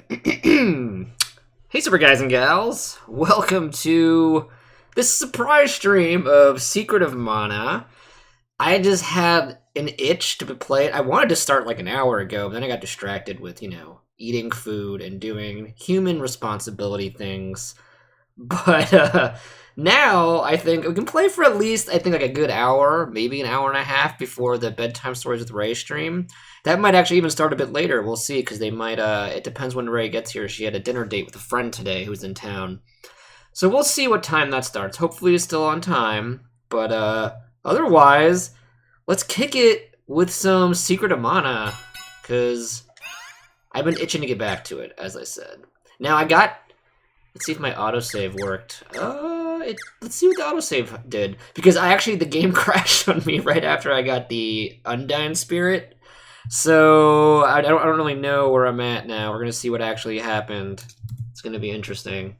Hey, super guys and gals! Welcome to this surprise stream of Secret of Mana. I just had an itch to play it. I wanted to start like an hour ago, but then I got distracted with, eating food and doing human responsibility things. But now I think we can play for at least, I think, like a good hour, maybe an hour and a half before the Bedtime Stories with Ray stream. That might actually even start a bit later. We'll see, because they might, it depends when Ray gets here. She had a dinner date with a friend today who's in town. So we'll see what time that starts. Hopefully it's still on time. But otherwise, let's kick it with some Secret of Mana, because I've been itching to get back to it, as I said. Now let's see if my autosave worked. Let's see what the autosave did. Because the game crashed on me right after I got the Undyne Spirit. So, I don't really know where I'm at now. We're going to see what actually happened. It's going to be interesting.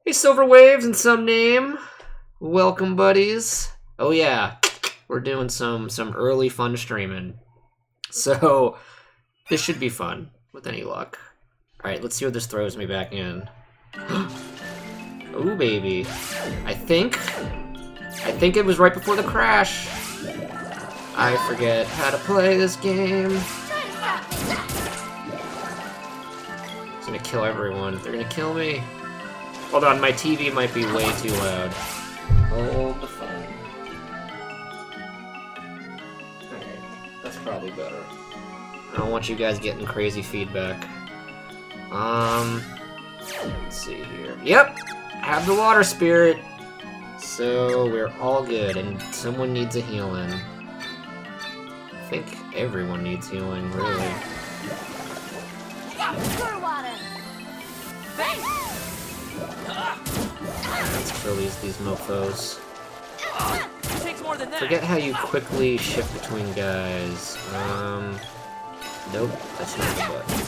Hey, Silver Waves and some name. Welcome, buddies. Oh, yeah. We're doing some early fun streaming. So, this should be fun, with any luck. Alright, let's see what this throws me back in. Oh, baby. I think it was right before the crash. I forget how to play this game. It's gonna kill everyone. They're gonna kill me. Hold on, my TV might be way too loud. Hold the phone. Alright, that's probably better. I don't want you guys getting crazy feedback. Let's see here. Yep! Have the water spirit! So, we're all good, and someone needs a healing. I think everyone needs healing, really. Let's kill these mofos. Forget how you quickly shift between guys. Nope, that's not the button.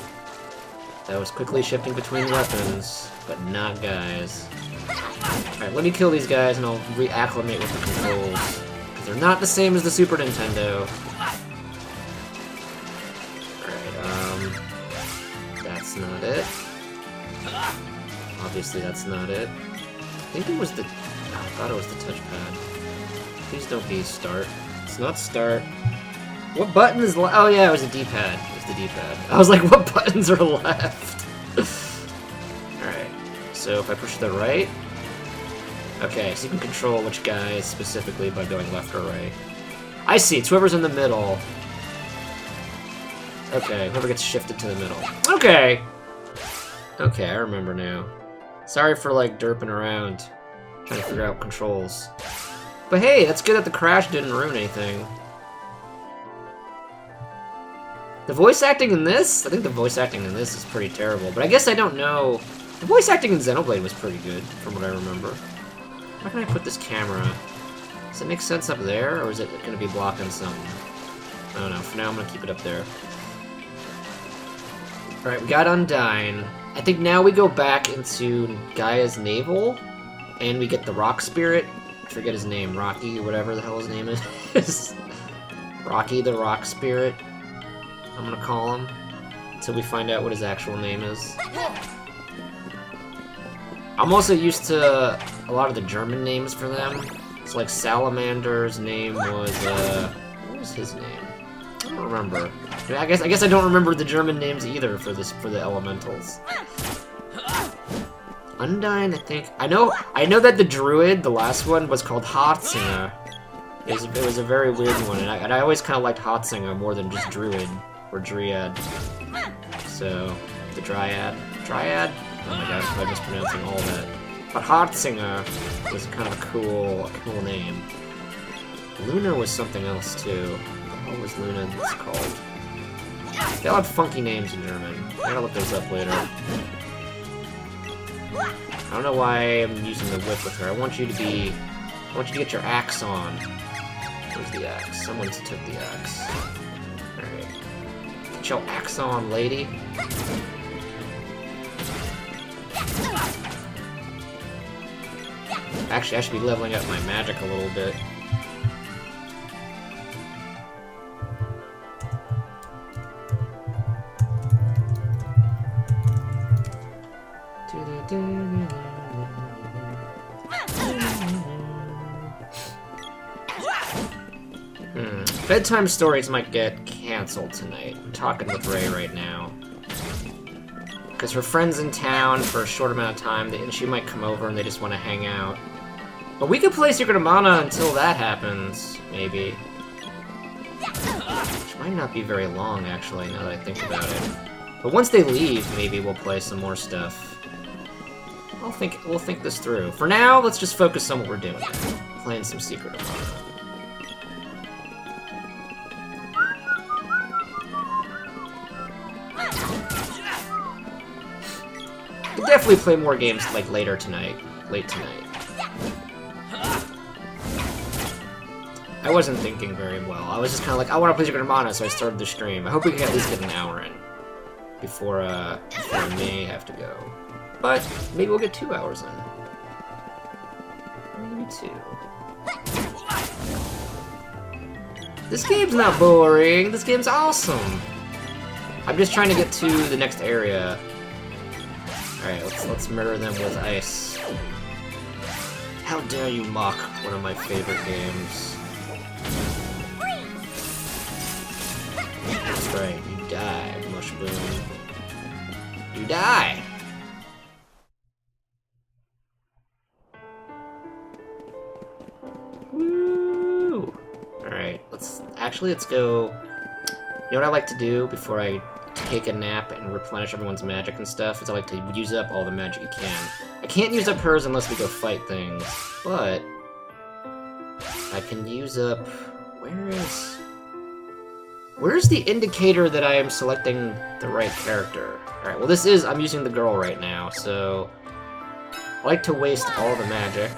That was quickly shifting between weapons, but not guys. Alright, let me kill these guys and I'll reacclimate with the controls. Because they're not the same as the Super Nintendo. That's not it. Obviously that's not it. I think it was I thought it was the touchpad. Please don't be start. It's not start. What button is left? Oh yeah, it was the D-pad. It was the D-pad. I was like, what buttons are left? Alright, so if I push the right... Okay, so you can control which guys specifically by going left or right. I see, it's whoever's in the middle. Okay, whoever gets shifted to the middle. Okay! Okay, I remember now. Sorry for, derping around, trying to figure out controls. But hey, that's good that the crash didn't ruin anything. The voice acting in this? I think the voice acting in this is pretty terrible, but I guess I don't know. The voice acting in Xenoblade was pretty good, from what I remember. How can I put this camera? Does it make sense up there, or is it going to be blocking something? I don't know, for now I'm going to keep it up there. Alright, we got Undyne. I think now we go back into Gaia's navel, and we get the rock spirit. I forget his name, Rocky, or whatever the hell his name is. Rocky the rock spirit, I'm gonna call him, until we find out what his actual name is. I'm also used to a lot of the German names for them. It's like Salamander's name was, what was his name? I don't remember. I guess I don't remember the German names either for the elementals. Undyne, I think. I know that the druid, the last one, was called Hotzinger. It was a very weird one, and I always kind of liked Hotzinger more than just druid or dryad. So the dryad. Oh my gosh, I'm mispronouncing all that. But Hotzinger was kind of a cool name. Luna was something else too. What was Luna called? They all have funky names in German. I gotta look those up later. I don't know why I'm using the whip with her. I want you to get your axe on. Where's the axe? Someone took the axe. Alright. Get your axe on, lady. Actually, I should be leveling up my magic a little bit. Bedtime stories might get canceled tonight. I'm talking with Ray right now. Because her friend's in town for a short amount of time, and she might come over and they just want to hang out. But we could play Secret of Mana until that happens, maybe. Which might not be very long, actually, now that I think about it. But once they leave, maybe we'll play some more stuff. We'll think this through. For now, let's just focus on what we're doing. Playing some Secret of Mana. We'll definitely play more games like later tonight. Late tonight. I wasn't thinking very well. I was just kind of like, I want to play Secret of Mana, so I started the stream. I hope we can at least get an hour in before I may have to go. But maybe we'll get 2 hours in. Maybe 2. This game's not boring. This game's awesome. I'm just trying to get to the next area. Alright, let's murder them with ice. How dare you mock one of my favorite games. That's right, you die, Mushboom. You die! Woo! Alright, let's go... You know what I like to do before I take a nap and replenish everyone's magic and stuff? Is I like to use up all the magic you can. I can't use up hers unless we go fight things, but... I can use up... Where's the indicator that I am selecting the right character? Alright, well I'm using the girl right now, so... I like to waste all the magic.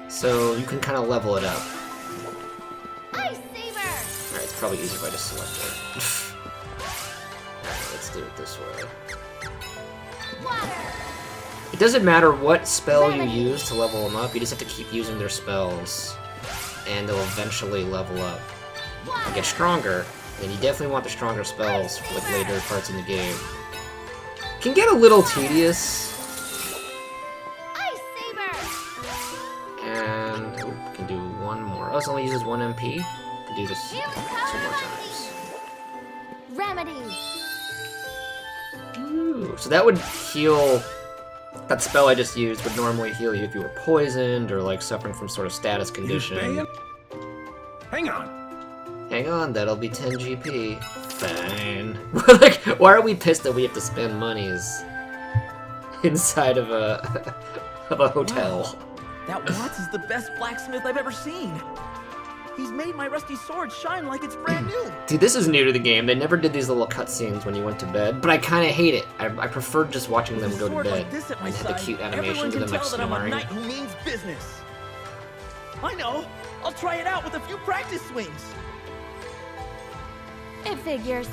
So you can kind of level it up. Alright, it's probably easier if I just select her. Alright, let's do it this way. It doesn't matter what spell you use to level them up, you just have to keep using their spells. And they'll eventually level up. And get stronger. And you definitely want the stronger spells for like later parts in the game. Can get a little tedious. And can do one more. Oh, it only uses 1 MP. Can do this 2 more times. Remedy. Ooh, so that would heal. That spell I just used would normally heal you if you were poisoned or like suffering from sort of status condition. Hang on. Hang on, that'll be 10 GP. Fine. Like, why are we pissed that we have to spend monies inside of a hotel? Wow. That Watts is the best blacksmith I've ever seen. He's made my rusty sword shine like it's brand new. Dude, this is new to the game. They never did these little cutscenes when you went to bed, but I kind of hate it. I preferred just watching them go to bed like this at my and had the side, cute animations of them like that I'm a snoring. knight who means business. I know. I'll try it out with a few practice swings. It figures.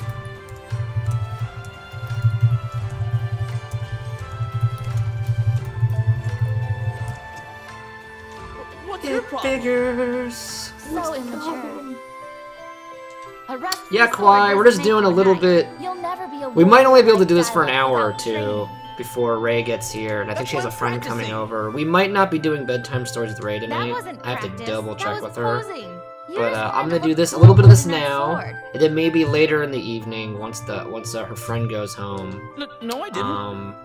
What's your problem? Figures. So immature. Yeah, Kwai, we're just doing a little bit. We might only be able to do this for an hour or two before Ray gets here, and I think she has a friend coming over. We might not be doing bedtime stories with Ray tonight. I have to double check with her. But I'm gonna do this a little bit of this now, and then maybe later in the evening, once her friend goes home. No, I didn't.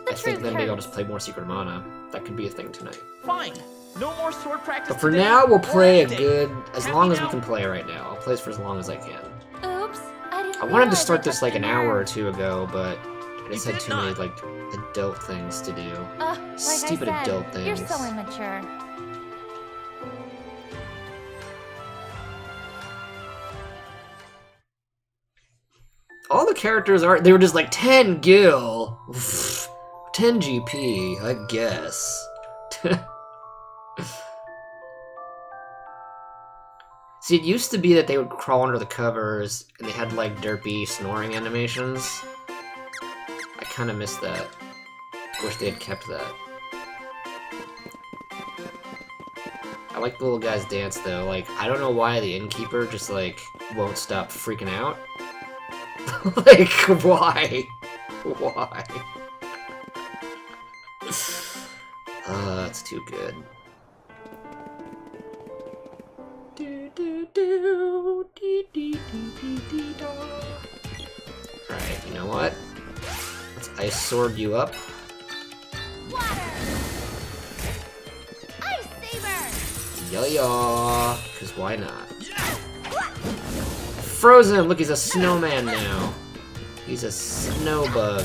I think then maybe I'll just play more Secret of Mana. That could be a thing tonight. Fine. No more sword practice. But for today now, we'll or play a anything. good, as Happy long as we now? can play right now. I'll play this for as long as I can. Oops, I wanted to start this like an hour or two ago, but I just had did too many not. like adult things to do. Like Stupid I said, adult things. You're so immature. All the characters they were just like 10 gil, 10 GP, I guess. See, it used to be that they would crawl under the covers and they had like derpy snoring animations. I kind of miss that. Wish they had kept that. I like the little guy's dance though. Like, I don't know why the innkeeper just like won't stop freaking out. Like, why? Why? That's too good. Alright, you know what? Let's Ice Sword you up. Water. Ice Saber. Yeah, because why not? Frozen! Look, he's a snowman now. He's a snow bug.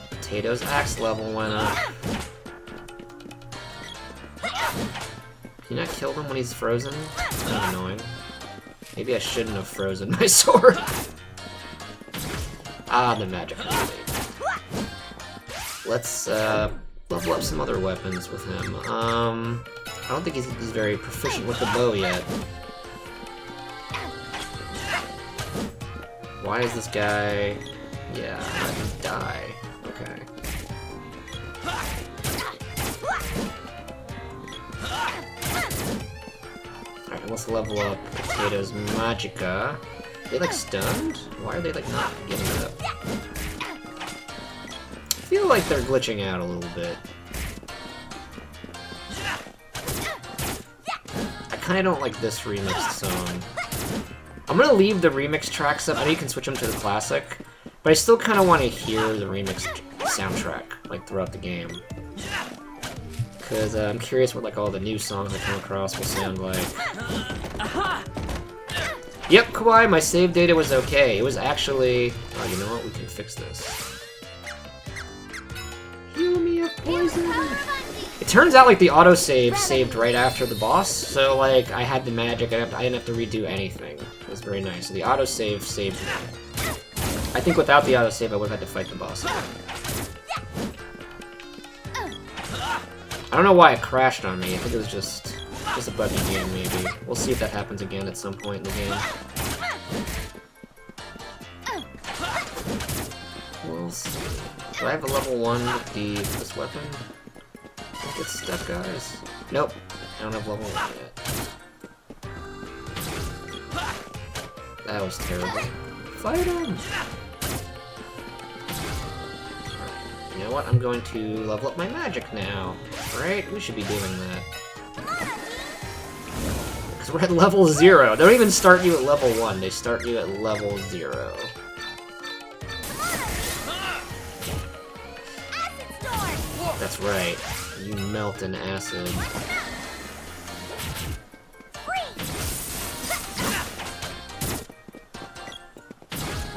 Potato's axe level went up. Can you not kill him when he's frozen? It's kind of annoying. Maybe I shouldn't have frozen my sword. Ah, the magic. Let's level up some other weapons with him. I don't think he's very proficient with the bow yet. Why is this guy... Yeah, let him die. Okay. Alright, let's level up Potato's Magicka. Are they like stunned? Why are they like not getting up? I feel like they're glitching out a little bit. I kinda don't like this remixed song. I'm gonna leave the remix tracks up. I know you can switch them to the classic, but I still kinda want to hear the remixed soundtrack, like, throughout the game. Because I'm curious what, like, all the new songs I come across will sound like. Yep, Kawaii, my save data was okay. It was actually... Oh, you know what? We can fix this. Heal me of poison! It turns out, like, the autosave saved right after the boss, so, like, I had the magic, I didn't have to redo anything. It was very nice. So the autosave saved me. I think without the autosave, I would have had to fight the boss again. I don't know why it crashed on me. I think it was just a buggy game, maybe. We'll see if that happens again at some point in the game. We'll see. Do I have a level 1 with this weapon? Get stuck, guys. Nope. I don't have level 1 yet. That was terrible. Fight him! You know what? I'm going to level up my magic now. Right? We should be doing that. Because we're at level 0. They don't even start you at level 1. They start you at level 0. That's right. You melt in acid.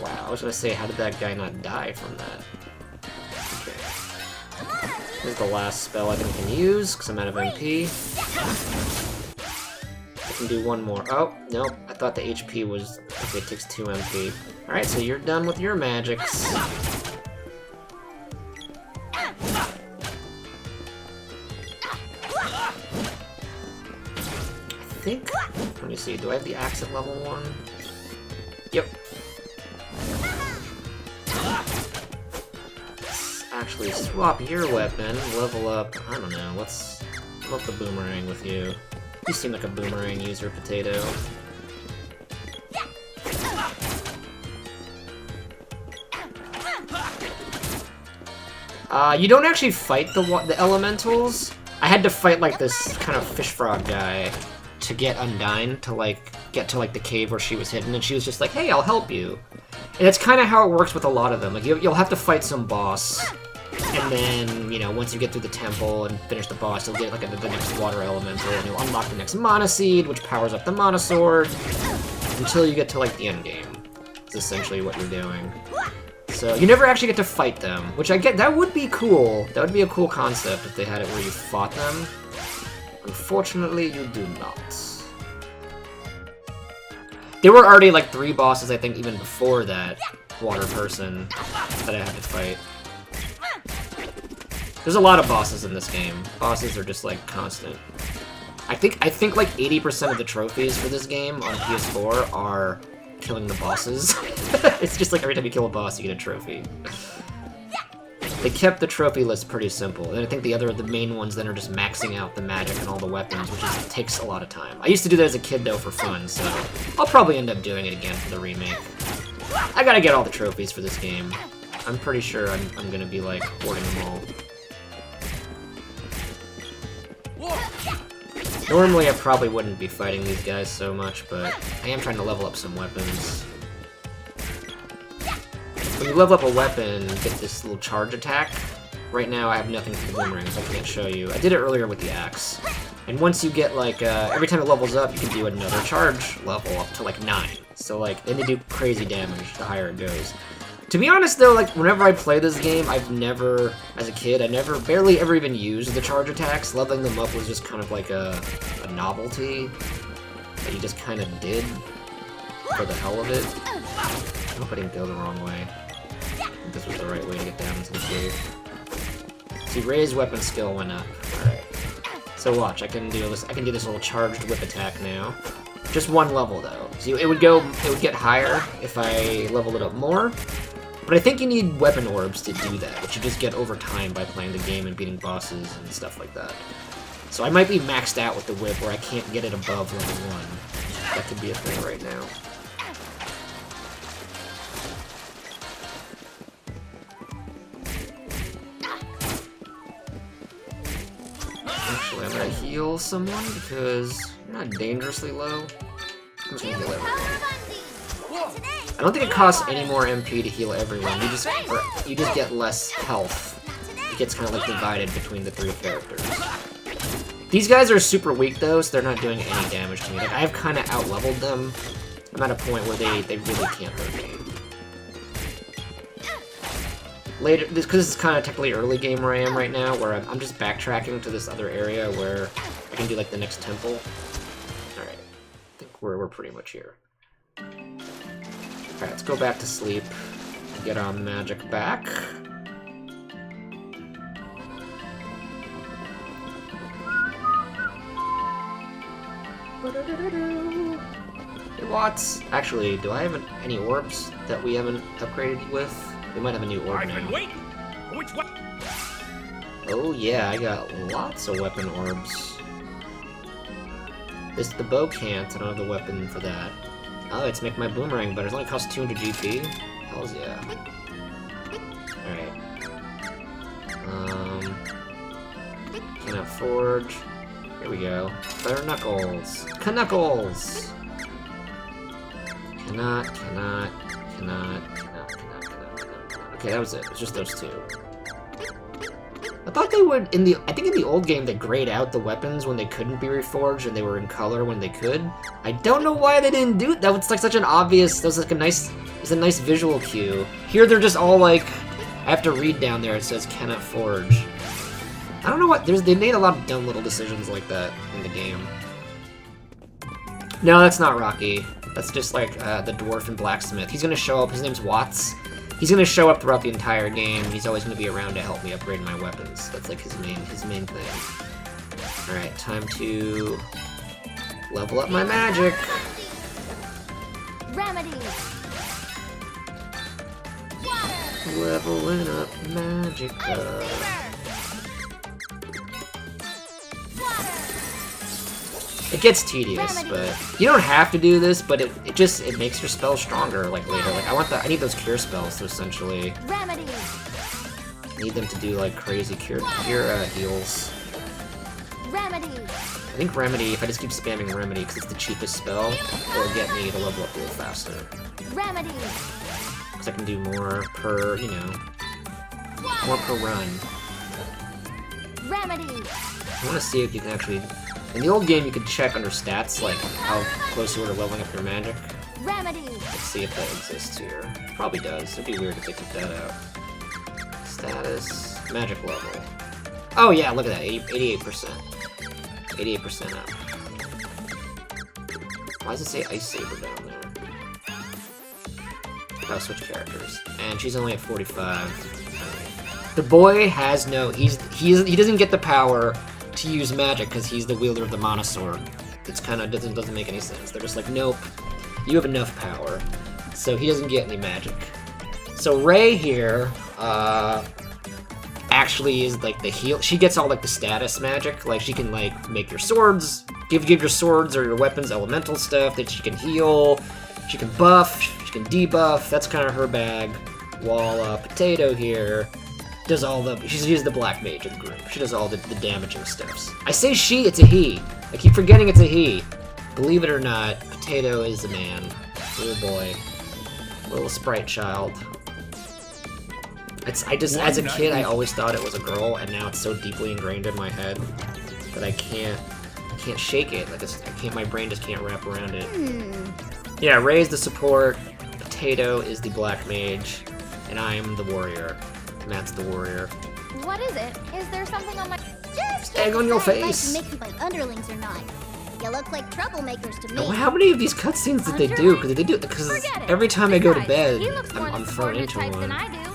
Wow, I was gonna say, how did that guy not die from that? Okay. This is the last spell I think I can use, because I'm out of MP. I can do one more. Oh, nope. I thought the HP was... Okay, it takes 2 MP. Alright, so you're done with your magics. Let me see, do I have the axe at level 1? Yep. Let's actually swap your weapon, level up, I don't know, let's level up the boomerang with you. You seem like a boomerang user, Potato. You don't actually fight the elementals. I had to fight like this kind of fish frog guy to get Undyne, to like get to like the cave where she was hidden, and she was just like, hey, I'll help you. And that's kind of how it works with a lot of them. Like you'll have to fight some boss, and then, you know, once you get through the temple and finish the boss, you'll get like the next water elemental, and you'll unlock the next mana seed, which powers up the mana sword, until you get to like the end game. It's essentially what you're doing. So you never actually get to fight them, which I get, that would be cool. That would be a cool concept if they had it where you fought them. Unfortunately, you do not. There were already like 3 bosses, I think, even before that water person that I had to fight. There's a lot of bosses in this game. Bosses are just like constant. I think like 80% of the trophies for this game on PS4 are killing the bosses. It's just like every time you kill a boss, you get a trophy. They kept the trophy list pretty simple, and I think the main ones then are just maxing out the magic and all the weapons, which takes a lot of time. I used to do that as a kid though for fun, so I'll probably end up doing it again for the remake. I gotta get all the trophies for this game. I'm pretty sure I'm gonna be like hoarding them all. Normally I probably wouldn't be fighting these guys so much, but I am trying to level up some weapons. When you level up a weapon, you get this little charge attack. Right now I have nothing for the boomerang, so I can't show you. I did it earlier with the axe. And once you get like, every time it levels up, you can do another charge level up to like 9. So like, and they do crazy damage the higher it goes. To be honest though, like, whenever I play this game, I've never, as a kid, barely ever even used the charge attacks. Leveling them up was just kind of like a novelty that you just kind of did for the hell of it. I hope I didn't go the wrong way. I think this was the right way to get down into the cave. See, Ray's weapon skill went up. Alright. So watch, I can do this little charged whip attack now. Just one level though. So it would get higher if I leveled it up more. But I think you need weapon orbs to do that, which you just get over time by playing the game and beating bosses and stuff like that. So I might be maxed out with the whip where I can't get it above level 1. That could be a thing right now. Actually, I'm gonna heal someone because you're not dangerously low. I'm just gonna heal everyone. I don't think it costs any more MP to heal everyone. You just get less health. It gets kind of like divided between the 3 characters. These guys are super weak though, so they're not doing any damage to me. Like, I've kind of out-leveled them. I'm at a point where they really can't hurt me. Later, because it's kind of technically early game where I am right now, where I'm just backtracking to this other area where I can do like the next temple. Alright, I think we're pretty much here. Alright, let's go back to sleep and get our magic back. Hey, Watts. Actually, do I have any orbs that we haven't upgraded with? We might have a new orb I've now. been waiting. Which one? Oh yeah, I got lots of weapon orbs. The bow can't, I don't have the weapon for that. Oh, it's make my boomerang better. It only costs 200 GP. Hells yeah. Alright. Cannot forge. Here we go. Better Knuckles. Knuckles! Cannot. Okay, that was it. It was just those two. I thought they would, I think in the old game they grayed out the weapons when they couldn't be reforged and they were in color when they could. I don't know why they didn't do it. That was like such an obvious, that was like a nice visual cue. Here they're just all like, I have to read down there, it says cannot forge. I don't know what, they made a lot of dumb little decisions like that in the game. No, that's not Rocky. That's just like the dwarf and blacksmith. He's gonna show up, his name's Watts. He's gonna show up throughout the entire game. He's always gonna be around to help me upgrade my weapons. That's like his main thing. Alright, time to level up my magic. Remedy. Water. Leveling up magic. It gets tedious, but you don't have to do this, but it makes your spell stronger like later. Like I need those cure spells to essentially need them to do like crazy cure heals. Remedy. I think Remedy, if I just keep spamming Remedy because it's the cheapest spell, it'll get me to level up a little faster. Remedy. Because I can do more per, more per run. Remedy. I want to see if you can actually. In the old game, you could check under stats, like how close you were to leveling up your magic. Remedy. Let's see if that exists here. Probably does. It'd be weird if they took that out. Status, magic level. Oh yeah, look at that, 88%. 88% up. Why does it say Ice Saber down there? Oh, switch characters. And she's only at 45. The boy has no, he doesn't get the power to use magic because he's the wielder of the Mana Sword. It's kind of doesn't make any sense. They're just like, nope, you have enough power, so he doesn't get any magic. So Ray here, actually is like the heal. She gets all like the status magic. Like she can like make your swords, give your swords or your weapons elemental stuff that she can heal. She can buff, she can debuff. That's kind of her bag. While Potato here does all the. She's the black mage of the group. She does all the damaging stuffs. I say she, it's a he. I keep forgetting it's a he. Believe it or not, Potato is a man. Little boy. Little sprite child. As a kid, I always thought it was a girl, and now it's so deeply ingrained in my head that I can't shake it. My brain just can't wrap around it. Yeah, Ray's the support, Potato is the black mage, and I'm the warrior. Matt's the warrior. What is it? Is there something on my... Just Egg on your decide if face. I can make you my underlings or not. You look like troublemakers to me. Oh, how many of these cutscenes did they do? Because every time I go to bed, He looks more I'm the thrown into subordinate type than one. I do.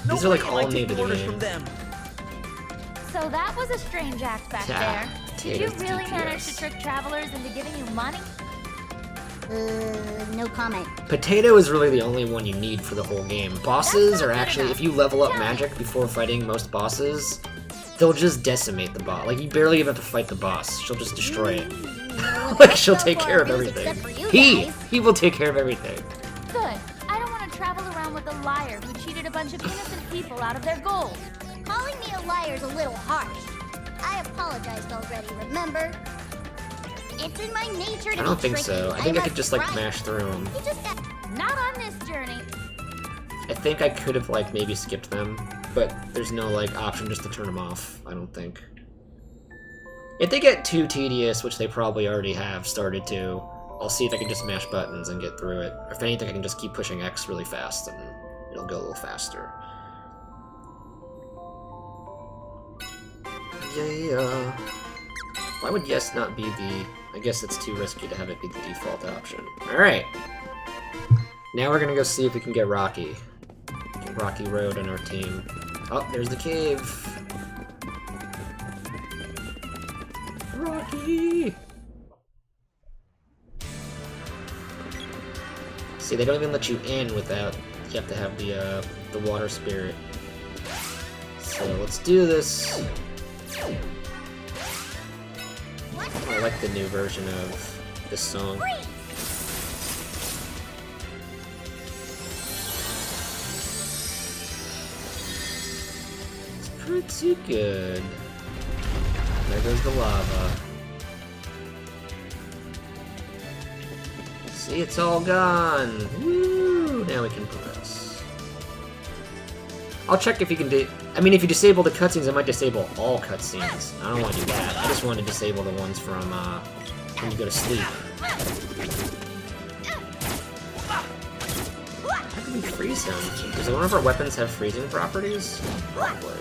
These No are like way am all I new to taking the orders game. from them. So that was a strange act back there. Did you really manage to trick travelers into giving you money? No comment. Potato is really the only one you need for the whole game. Bosses That's not are good actually, enough. if you level up Tell me. magic before fighting most bosses, they'll just decimate the boss. Like, you barely even have to fight the boss. She'll just destroy it. Like, she'll take care of everything. He will take care of everything. Good. I don't want to travel around with a liar who cheated a bunch of innocent people out of their gold. Calling me a liar's a little harsh. I apologized already, remember? It's in my nature to I don't be think tricky. so. I think I could must just, like, try. mash through them. You just got... Not on this journey. I think I could have, like, maybe skipped them, but there's no, like, option just to turn them off, I don't think. If they get too tedious, which they probably already have started to, I'll see if I can just mash buttons and get through it. Or if anything, I can just keep pushing X really fast and it'll go a little faster. Yeah. Why would yes not be the... I guess it's too risky to have it be the default option. Alright. Now we're gonna go see if we can get Rocky. Get Rocky Road on our team. Oh, there's the cave. Rocky! See, they don't even let you in without... You have to have the water spirit. So let's do this. I like the new version of this song. It's pretty good. There goes the lava. See, it's all gone! Woo! Now we can progress. I'll check if you can I mean, if you disable the cutscenes, I might disable all cutscenes. I don't want to do that. I just want to disable the ones from, when you go to sleep. How can we freeze him? Does one of our weapons have freezing properties? Probably.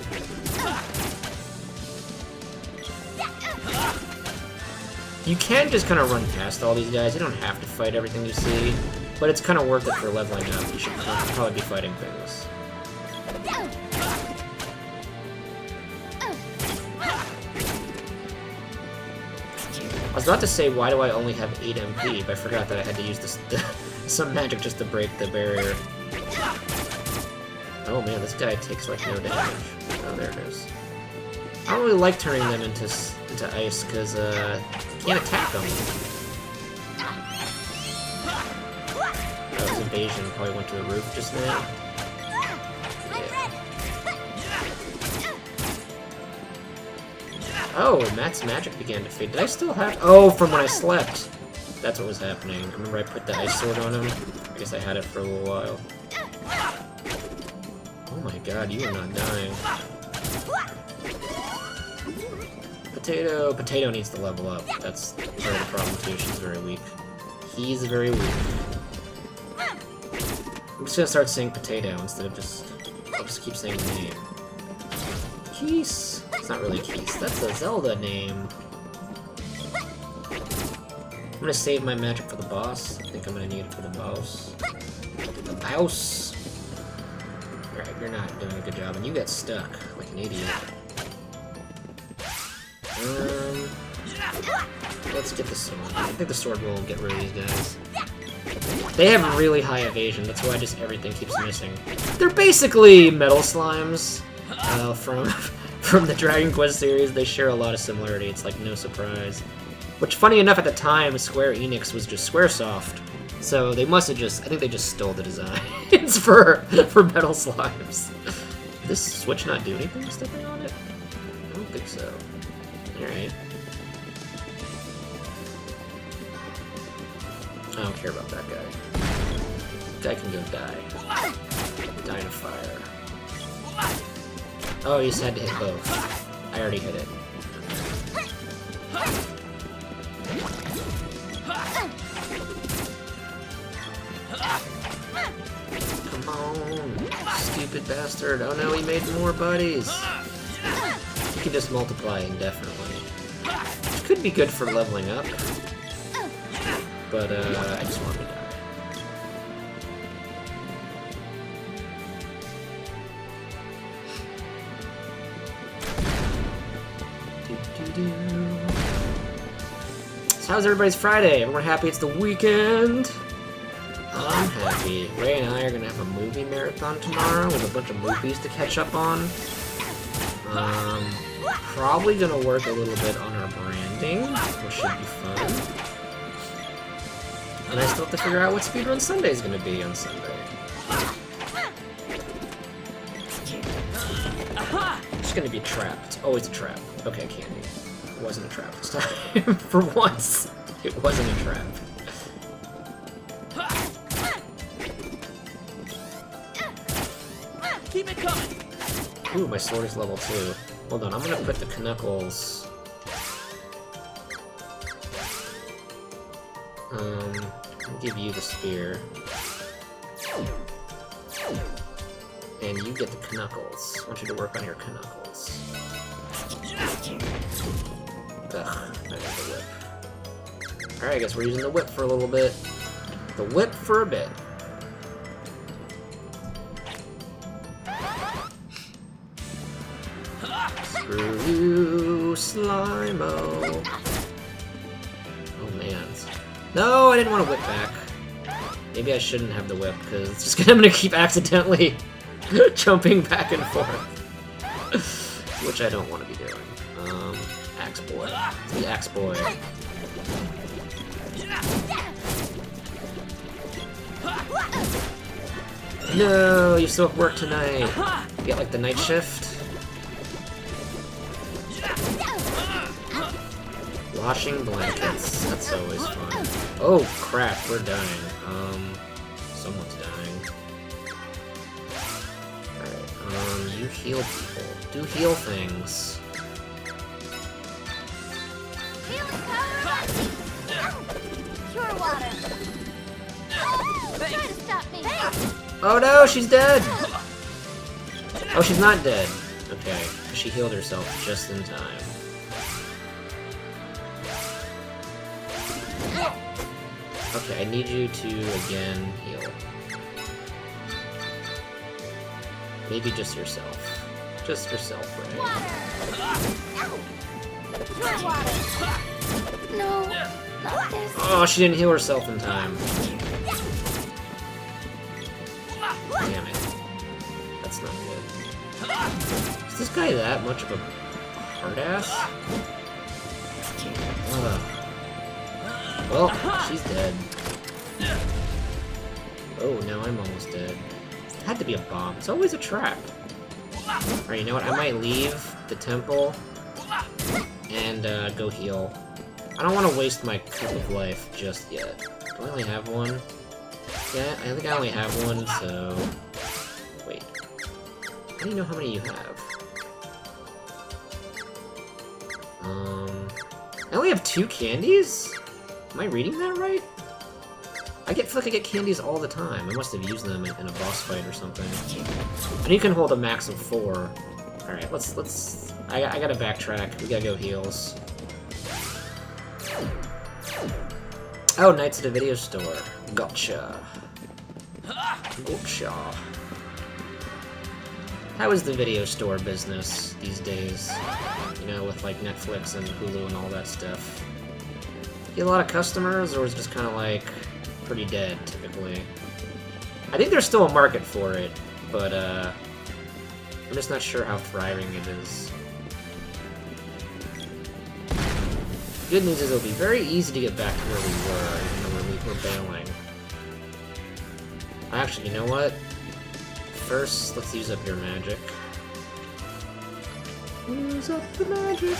You can just kind of run past all these guys. You don't have to fight everything you see, but it's kind of worth it for leveling up. You should probably be fighting things. I was about to say, why do I only have 8 MP, but I forgot that I had to use this some magic just to break the barrier. Oh man, this guy takes like no damage. Oh, there it is. I don't really like turning them into ice, because you can't attack them. Oh, his evasion probably went to the roof just now. Oh, Matt's magic began to fade. Did I still have... Oh, from when I slept. That's what was happening. I remember I put the ice sword on him. I guess I had it for a little while. Oh my god, you are not dying. Potato needs to level up. That's part of the problem too. She's very weak. He's very weak. I'm just gonna start saying Potato instead of just... I'll just keep saying the name. Keese. It's not really Keese. That's a Zelda name. I'm gonna save my magic for the boss. I think I'm gonna need it for the boss. The boss. Alright, you're not doing a good job, and you got stuck like an idiot. Let's get the sword. I think the sword will get rid of these guys. They have really high evasion, that's why just everything keeps missing. They're basically metal slimes. from the Dragon Quest series, they share a lot of similarity. It's like no surprise. Which, funny enough, at the time, Square Enix was just Squaresoft, so they must have just—I think they just stole the designs for Metal Slimes. Did this Switch not do anything stepping on it? I don't think so. All right. I don't care about that guy. Guy can go die. Die in a fire. Oh, you just had to hit both. I already hit it. Come on, stupid bastard. Oh no, he made more buddies. You can just multiply indefinitely. Which could be good for leveling up. But, I just want to die. So how's everybody's Friday? Everyone happy it's the weekend? I'm happy. Ray and I are gonna have a movie marathon tomorrow with a bunch of movies to catch up on. Probably gonna work a little bit on our branding, which should be fun. And I still have to figure out what Speedrun Sunday is gonna be on Sunday. It's gonna be trapped. Always a trap. Okay, Candy. It wasn't a trap this time. For once, it wasn't a trap. Keep it coming. Ooh, my sword is level 2. Hold on, I'm gonna put the Knuckles. I'll give you the spear. And you get the Knuckles. I want you to work on your Knuckles. Ugh, I need the whip. Alright, I guess we're using the whip for a little bit. The whip for a bit. Screw you, Slimo. Oh man. No, I didn't want to whip back. Maybe I shouldn't have the whip, because it's just I'm gonna keep accidentally jumping back and forth. Which I don't want to be doing. Axe Boy. It's the Axe Boy. No, you still have work tonight. You got like the night shift? Washing blankets. That's always fun. Oh crap, we're dying. Someone's dying. Alright, you heal people. Do heal things. Healing power! Pure water! Try to stop me! Oh no, she's dead! Oh, she's not dead. Okay, she healed herself just in time. Okay, I need you to, again, heal. Maybe just yourself. Just yourself, right? Pure water! No, not this. Oh, she didn't heal herself in time. Damn it. That's not good. Is this guy that much of a hard-ass? Well, she's dead. Oh, no, I'm almost dead. It had to be a bomb. It's always a trap. Alright, you know what? I might leave the temple and go heal. I don't want to waste my cup of life just yet. Do I only have one? Yeah, I think I only have one, so... Wait. How do you know how many you have? I only have 2 candies? Am I reading that right? I feel like I get candies all the time. I must have used them in a boss fight or something. And you can hold a max of 4. Alright, let's... I gotta backtrack. We gotta go heals. Oh, Knights at the Video Store. Gotcha. Gotcha. How is the video store business these days? You know, with like Netflix and Hulu and all that stuff. Get a lot of customers, or is it just kind of like pretty dead typically? I think there's still a market for it, but I'm just not sure how thriving it is. Good news is it'll be very easy to get back to where we were, even though we're bailing. Actually, you know what? First, let's use up your magic. Use up the magic!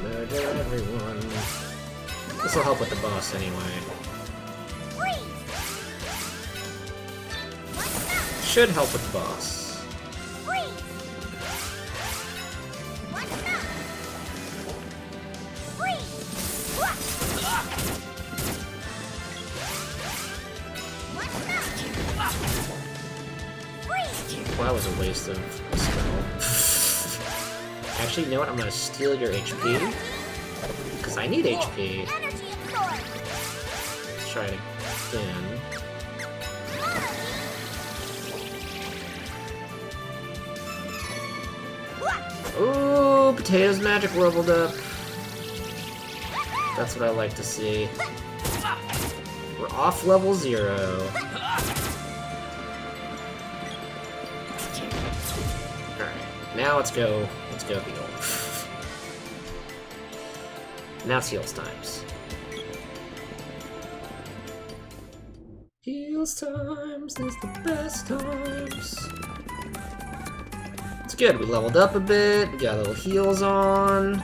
Murder everyone. This will help with the boss anyway. Should help with the boss. Well, that was a waste of a spell. Actually, you know what? I'm gonna steal your HP. Because I need HP. Let's try it again. Ooh, Potato's magic leveled up. That's what I like to see. We're off level 0. Now let's go heal. Now it's heals times. Heals times is the best times. It's good, we leveled up a bit, we got little heals on.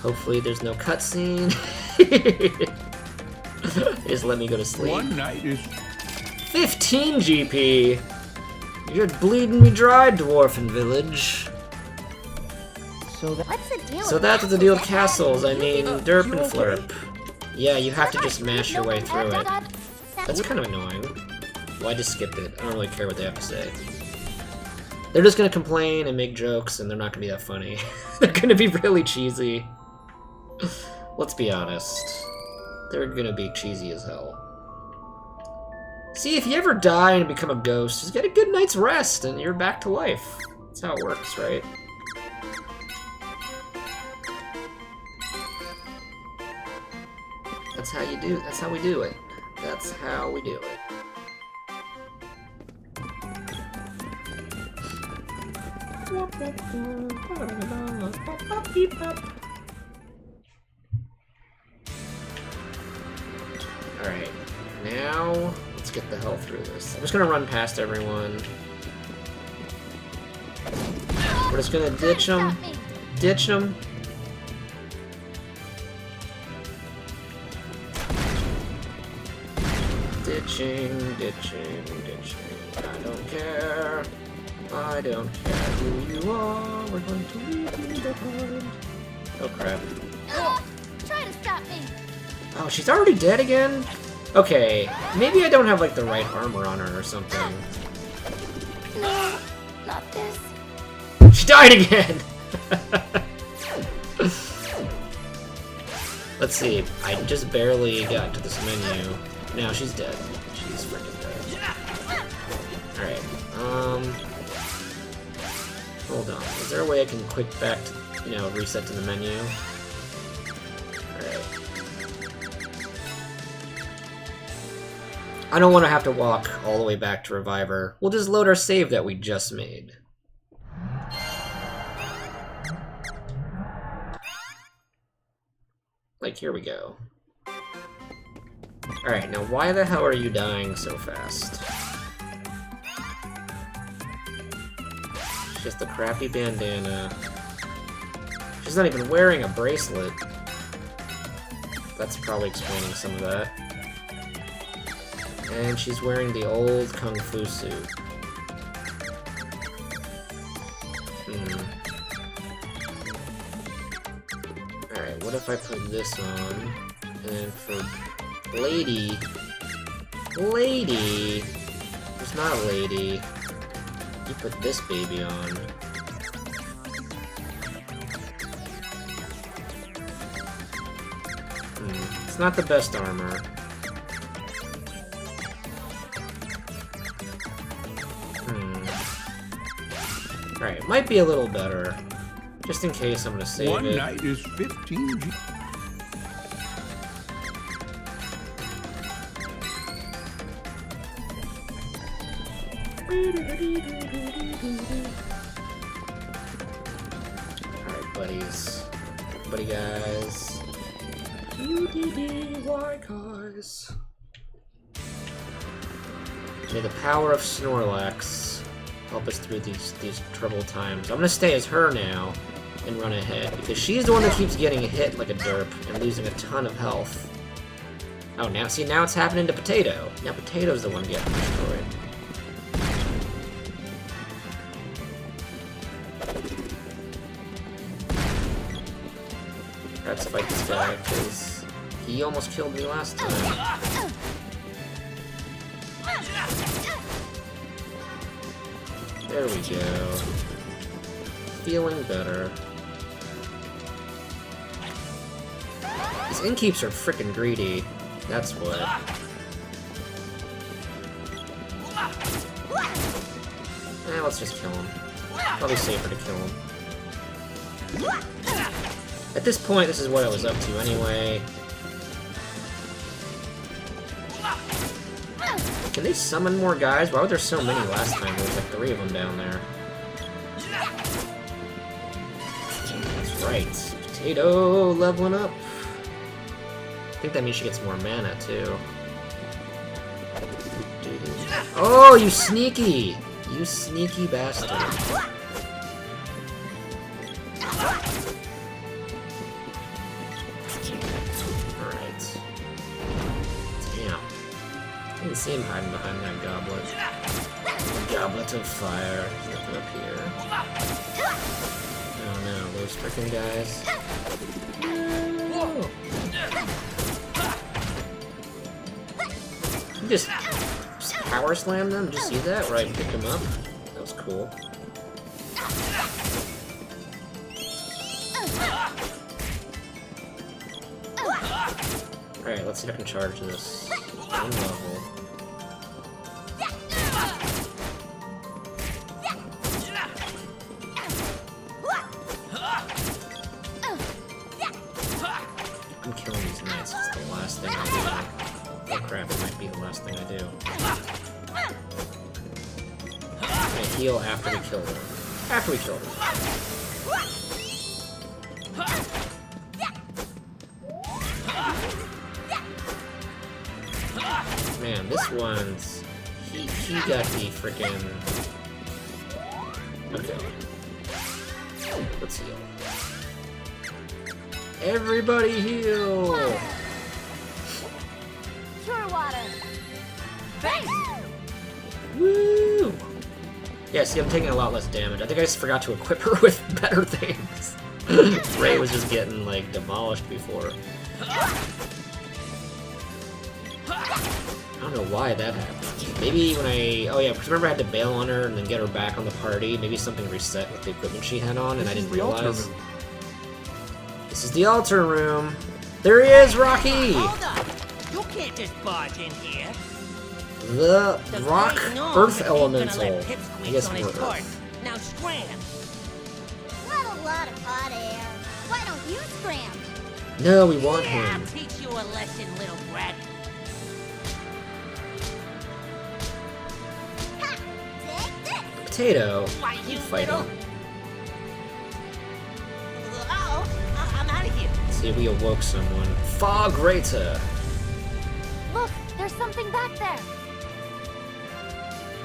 Hopefully there's no cutscene. Just let me go to sleep. One night is 15 GP! You're bleeding me dry, Dwarfen Village. What's the deal? So that's the deal with castles, I mean, derp and flurp. Yeah, you have to just mash your way through it. That's kind of annoying. Well, I just skipped it. I don't really care what they have to say. They're just gonna complain and make jokes, and they're not gonna be that funny. They're gonna be really cheesy. Let's be honest. They're gonna be cheesy as hell. See, if you ever die and become a ghost, just get a good night's rest, and you're back to life. That's how it works, right? That's how you do. That's how we do it. That's how we do it. Alright, now let's get the hell through this. I'm just gonna run past everyone. We're just gonna ditch them. Ditch them. Ditching, ditching, ditching. I don't care. I don't care who you are. We're going to leave you behind. Oh crap. Try to stop me. Oh, she's already dead again? Okay, maybe I don't have like the right armor on her or something. No, not this. She died again! Let's see, I just barely got to this menu. Now she's dead. She's freaking dead. Alright, hold on. Is there a way I can quick back to, you know, reset to the menu? Alright. I don't want to have to walk all the way back to revive her. We'll just load our save that we just made. Like, here we go. Alright, now why the hell are you dying so fast? Just a crappy bandana. She's not even wearing a bracelet. That's probably explaining some of that. And she's wearing the old Kung Fu suit. Alright, what if I put this on? And for Lady... Lady! There's not a lady. You put this baby on. It's not the best armor. Alright, it might be a little better. Just in case, I'm gonna save it. One night is 15 G. Alright, buddies. Buddy guys. UDDY guys. May the power of Snorlax help us through these troubled times. I'm gonna stay as her now and run ahead, because she's the one that keeps getting hit like a derp and losing a ton of health. Oh, now it's happening to Potato. Now Potato's the one getting destroyed. Let's fight this guy, because he almost killed me last time. There we go. Feeling better. These innkeeps are freaking greedy. That's what. Let's just kill him. Probably safer to kill him. At this point, this is what I was up to anyway. Can they summon more guys? Why were there so many last time? There was like 3 of them down there. That's right. Potato leveling up. I think that means she gets more mana too. Oh, you sneaky! You sneaky bastard. Alright. Damn. I didn't see him hiding behind that goblet. The goblet of fire. Nothing up here. Oh no, those frickin' guys. No. You just power slam them? Did you see that? Right, picked them up. That was cool. Alright, let's see if I can charge this. One level. I'm killing these knights. It's the last thing I do. Oh crap, it might be the last thing I do. I heal after we kill them. After we kill them. Man, this one's... He got the frickin'... Okay. Let's heal. Everybody heal! Pure water. Thanks. Woo! Yeah, see, I'm taking a lot less damage. I think I just forgot to equip her with better things. Ray was just getting, like, demolished before. I don't know why that happened. Maybe when I... Oh yeah, because remember I had to bail on her and then get her back on the party. Maybe something reset with the equipment she had on and I didn't realize. This is the altar room. There he is, Rocky! Hold up! You can't just barge in here. The rock earth elemental. I guess on we're his cart. earth. Now scram! Not a lot of hot air. Why don't you scram? No, we want Yeah, him. I'll teach you a lesson, little brat. Ha! Take this! Potato. Why, you Fight little... him. Uh-oh, I'm out of here. See, we awoke someone. Far greater. Look, there's something back there.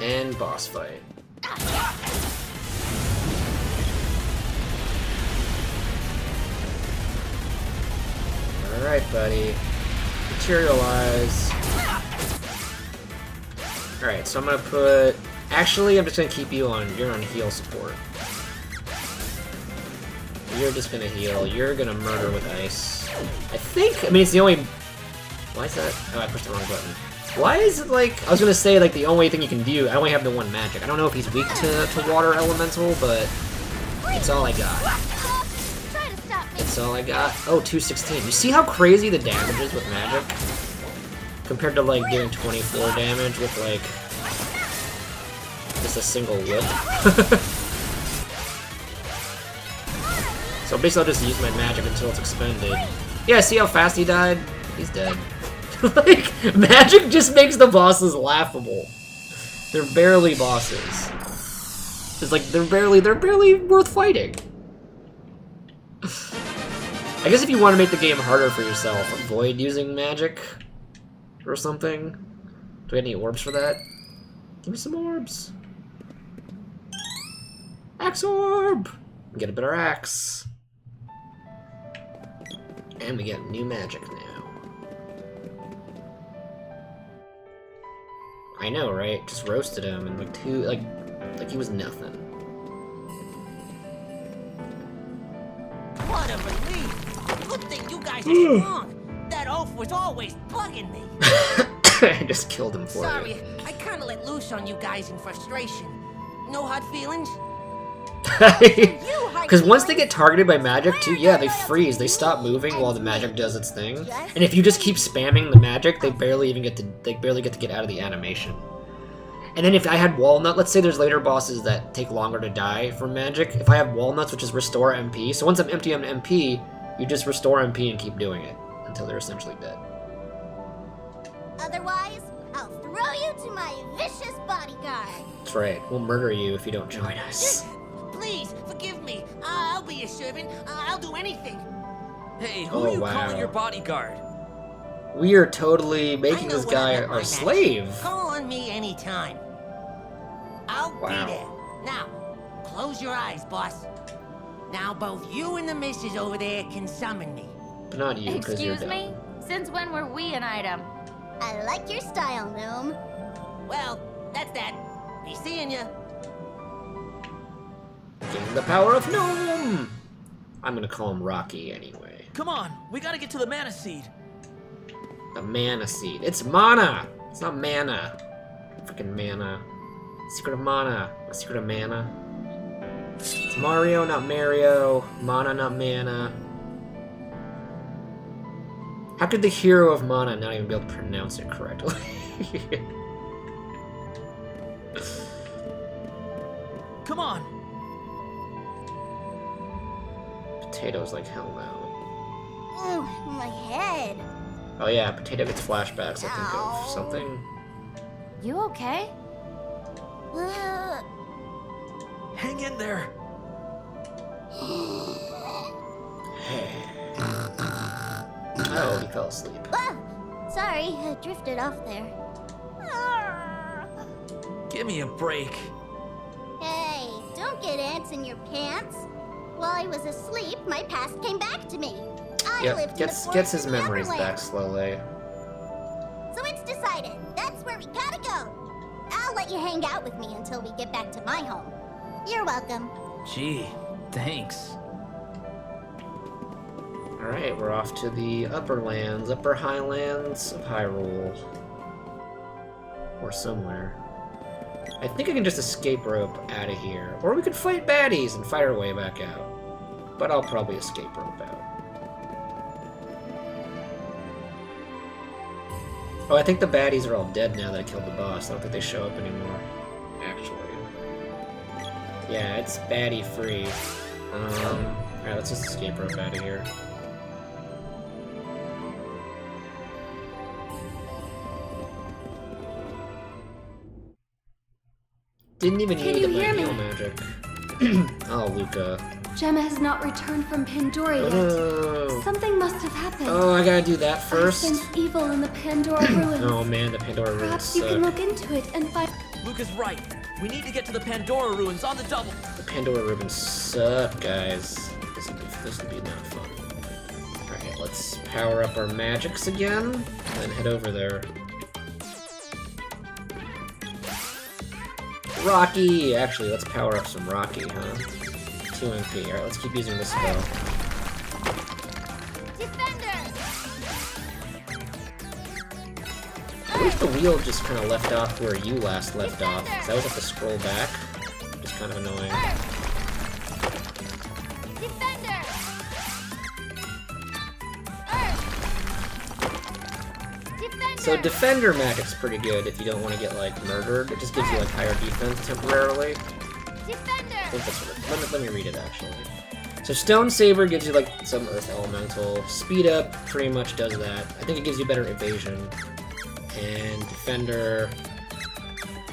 And boss fight. Alright, buddy. Materialize. Alright, so I'm gonna put... Actually, I'm just gonna keep you on... You're on heal support. You're just gonna heal. You're gonna murder with ice. I think... I mean, it's the only... Why is that? Oh, I pushed the wrong button. Why is it like... I was gonna say, like, the only thing you can do... I only have the one magic. I don't know if he's weak to water elemental, but... It's all I got. Try to stop me. It's all I got. Oh, 216. You see how crazy the damage is with magic? Compared to, like, doing 24 damage with, like... just a single whip. So basically I'll just use my magic until it's expended. Yeah, see how fast he died? He's dead. Like, magic just makes the bosses laughable. They're barely bosses. It's like they're barely worth fighting. I guess if you want to make the game harder for yourself, avoid using magic or something. Do we have any orbs for that? Give me some orbs. Axe orb! Get a better axe. And we get new magic now. I know, right? Just roasted him and like he was nothing. What a relief! Good thing you guys are strong. That oaf was always bugging me. I just killed him for Sorry, you. I kind of let loose on you guys in frustration. No hard feelings? Because once they get targeted by magic too, yeah, they freeze. They stop moving while the magic does its thing. And if you just keep spamming the magic, they barely get to get out of the animation. And then if I had Walnut, let's say there's later bosses that take longer to die from magic. If I have Walnuts, which is restore MP, so once I'm empty on MP, you just restore MP and keep doing it until they're essentially dead. Otherwise, I'll throw you to my vicious bodyguard. That's right. We'll murder you if you don't join us. Please, forgive me. I'll be a servant. I'll do anything. Hey, who Oh, are you wow. calling your bodyguard? We are totally I making know this where I guy left my our match. slave. Call on me anytime. I'll Wow. be there. Now, close your eyes, boss. Now both you and the missus over there can summon me. But not you, because you're Excuse dumb. me? Since when were we an item? I like your style, Gnome. Well, that's that. Be seeing ya. Give him the power of Gnome! I'm gonna call him Rocky anyway. Come on, we gotta get to the mana seed. The mana seed. It's mana! It's not mana. Freaking mana. Secret of mana. The secret of mana. It's Mario, not Mario. Mana, not mana. How could the hero of mana not even be able to pronounce it correctly? Come on. Potatoes like hell now. Ooh, my head. Oh yeah, Potato gets flashbacks, I think, Ow. of something. You okay? Hang in there. Oh, he fell asleep. Whoa! Sorry, I drifted off there. Give me a break. Hey, don't get ants in your pants. While I was asleep, my past came back to me. I Yep, lived gets in the his forest in memories Neverland. back slowly. So it's decided. That's where we gotta go. I'll let you hang out with me until we get back to my home. You're welcome. Gee, thanks. Alright, we're off to the upper highlands of Hyrule. Or somewhere. I think I can just escape rope out of here. Or we could fight baddies and fight our way back out. But I'll probably escape rope out. Oh, I think the baddies are all dead now that I killed the boss. I don't think they show up anymore, actually. Yeah, it's baddie free. Alright, let's just escape rope out of here. Didn't even Can need you my hear me? heal magic. Oh, Luca. Gemma has not returned from Pandora Oh, yet. no. Something must have happened. Oh, I gotta do that I first. sense evil in the Pandora ruins. Oh man, the Pandora ruins Perhaps you can suck. look into it and find. Luke is right. We need to get to the Pandora ruins on the double. The Pandora ribbons suck, guys. This will be not fun. Alright, let's power up our magics again, and then head over there. Rocky! Actually, let's power up some Rocky, huh? 2 MP. Alright, let's keep using this spell. Defender! What if the wheel just kind of left off where you last left off? Because I would have to scroll back. Just kind of annoying. Defender! Defender! So Defender magic's pretty good if you don't want to get, like, murdered. It just gives you, like, higher defense temporarily. Defender! I think that's what it, let me read it, actually. So Stone Saber gives you, like, some Earth Elemental. Speed Up pretty much does that. I think it gives you better evasion. And Defender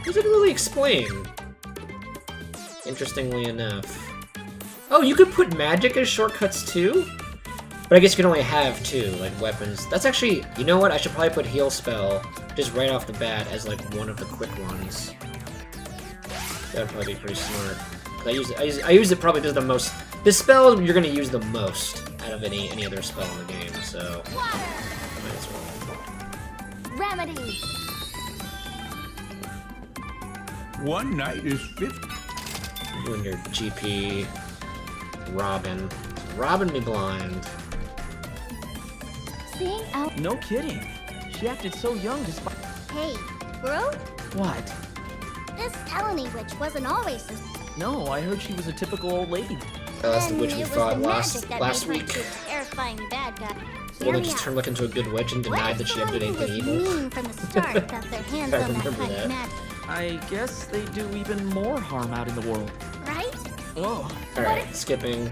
doesn't really explain. Interestingly enough. Oh, you could put magic as shortcuts too? But I guess you can only have 2, like, weapons. That's actually... You know what? I should probably put heal spell just right off the bat as, like, one of the quick ones. That would probably be pretty smart. I use it probably does the most... This spell you're gonna use the most out of any other spell in the game, so... Might as well. Remedy. One night is 50. Doing your GP... Robin. Robin me blind. Seeing out. No kidding. She acted so young despite... Hey, bro. What? This Eleni witch wasn't always this. No, I heard she was a typical old lady. That's the Then witch we it was fought the last magic that last made week. her a terrifying bad guy. The Hear one that me just out. turned like into a good witch and denied that she ever did anything was evil. mean from the start got their hands I on that remember kind that. of magic, I guess they do even more harm out in the world. right? Whoa. Alright, skipping.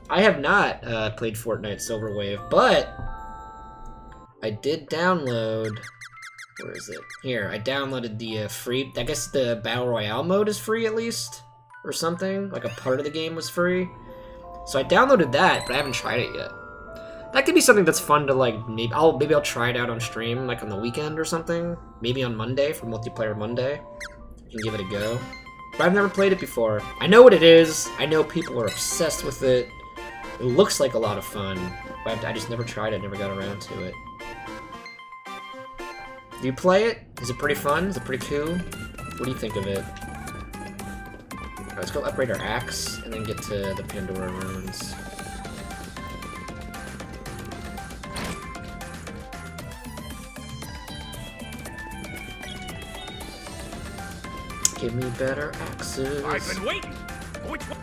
I have not played Fortnite Silver Wave, but I did download... Where is it? Here, I downloaded the free... I guess the Battle Royale mode is free at least? Or something? Like a part of the game was free? So I downloaded that, but I haven't tried it yet. That could be something that's fun to like, maybe I'll try it out on stream, like on the weekend or something. Maybe on Monday, for Multiplayer Monday. You can give it a go. But I've never played it before. I know what it is, I know people are obsessed with it. It looks like a lot of fun, but I just never tried it, never got around to it. Do you play it? Is it pretty fun? Is it pretty cool? What do you think of it? Alright, let's go upgrade our axe, and then get to the Pandora Ruins. Give me better axes. I've been waiting. Which one?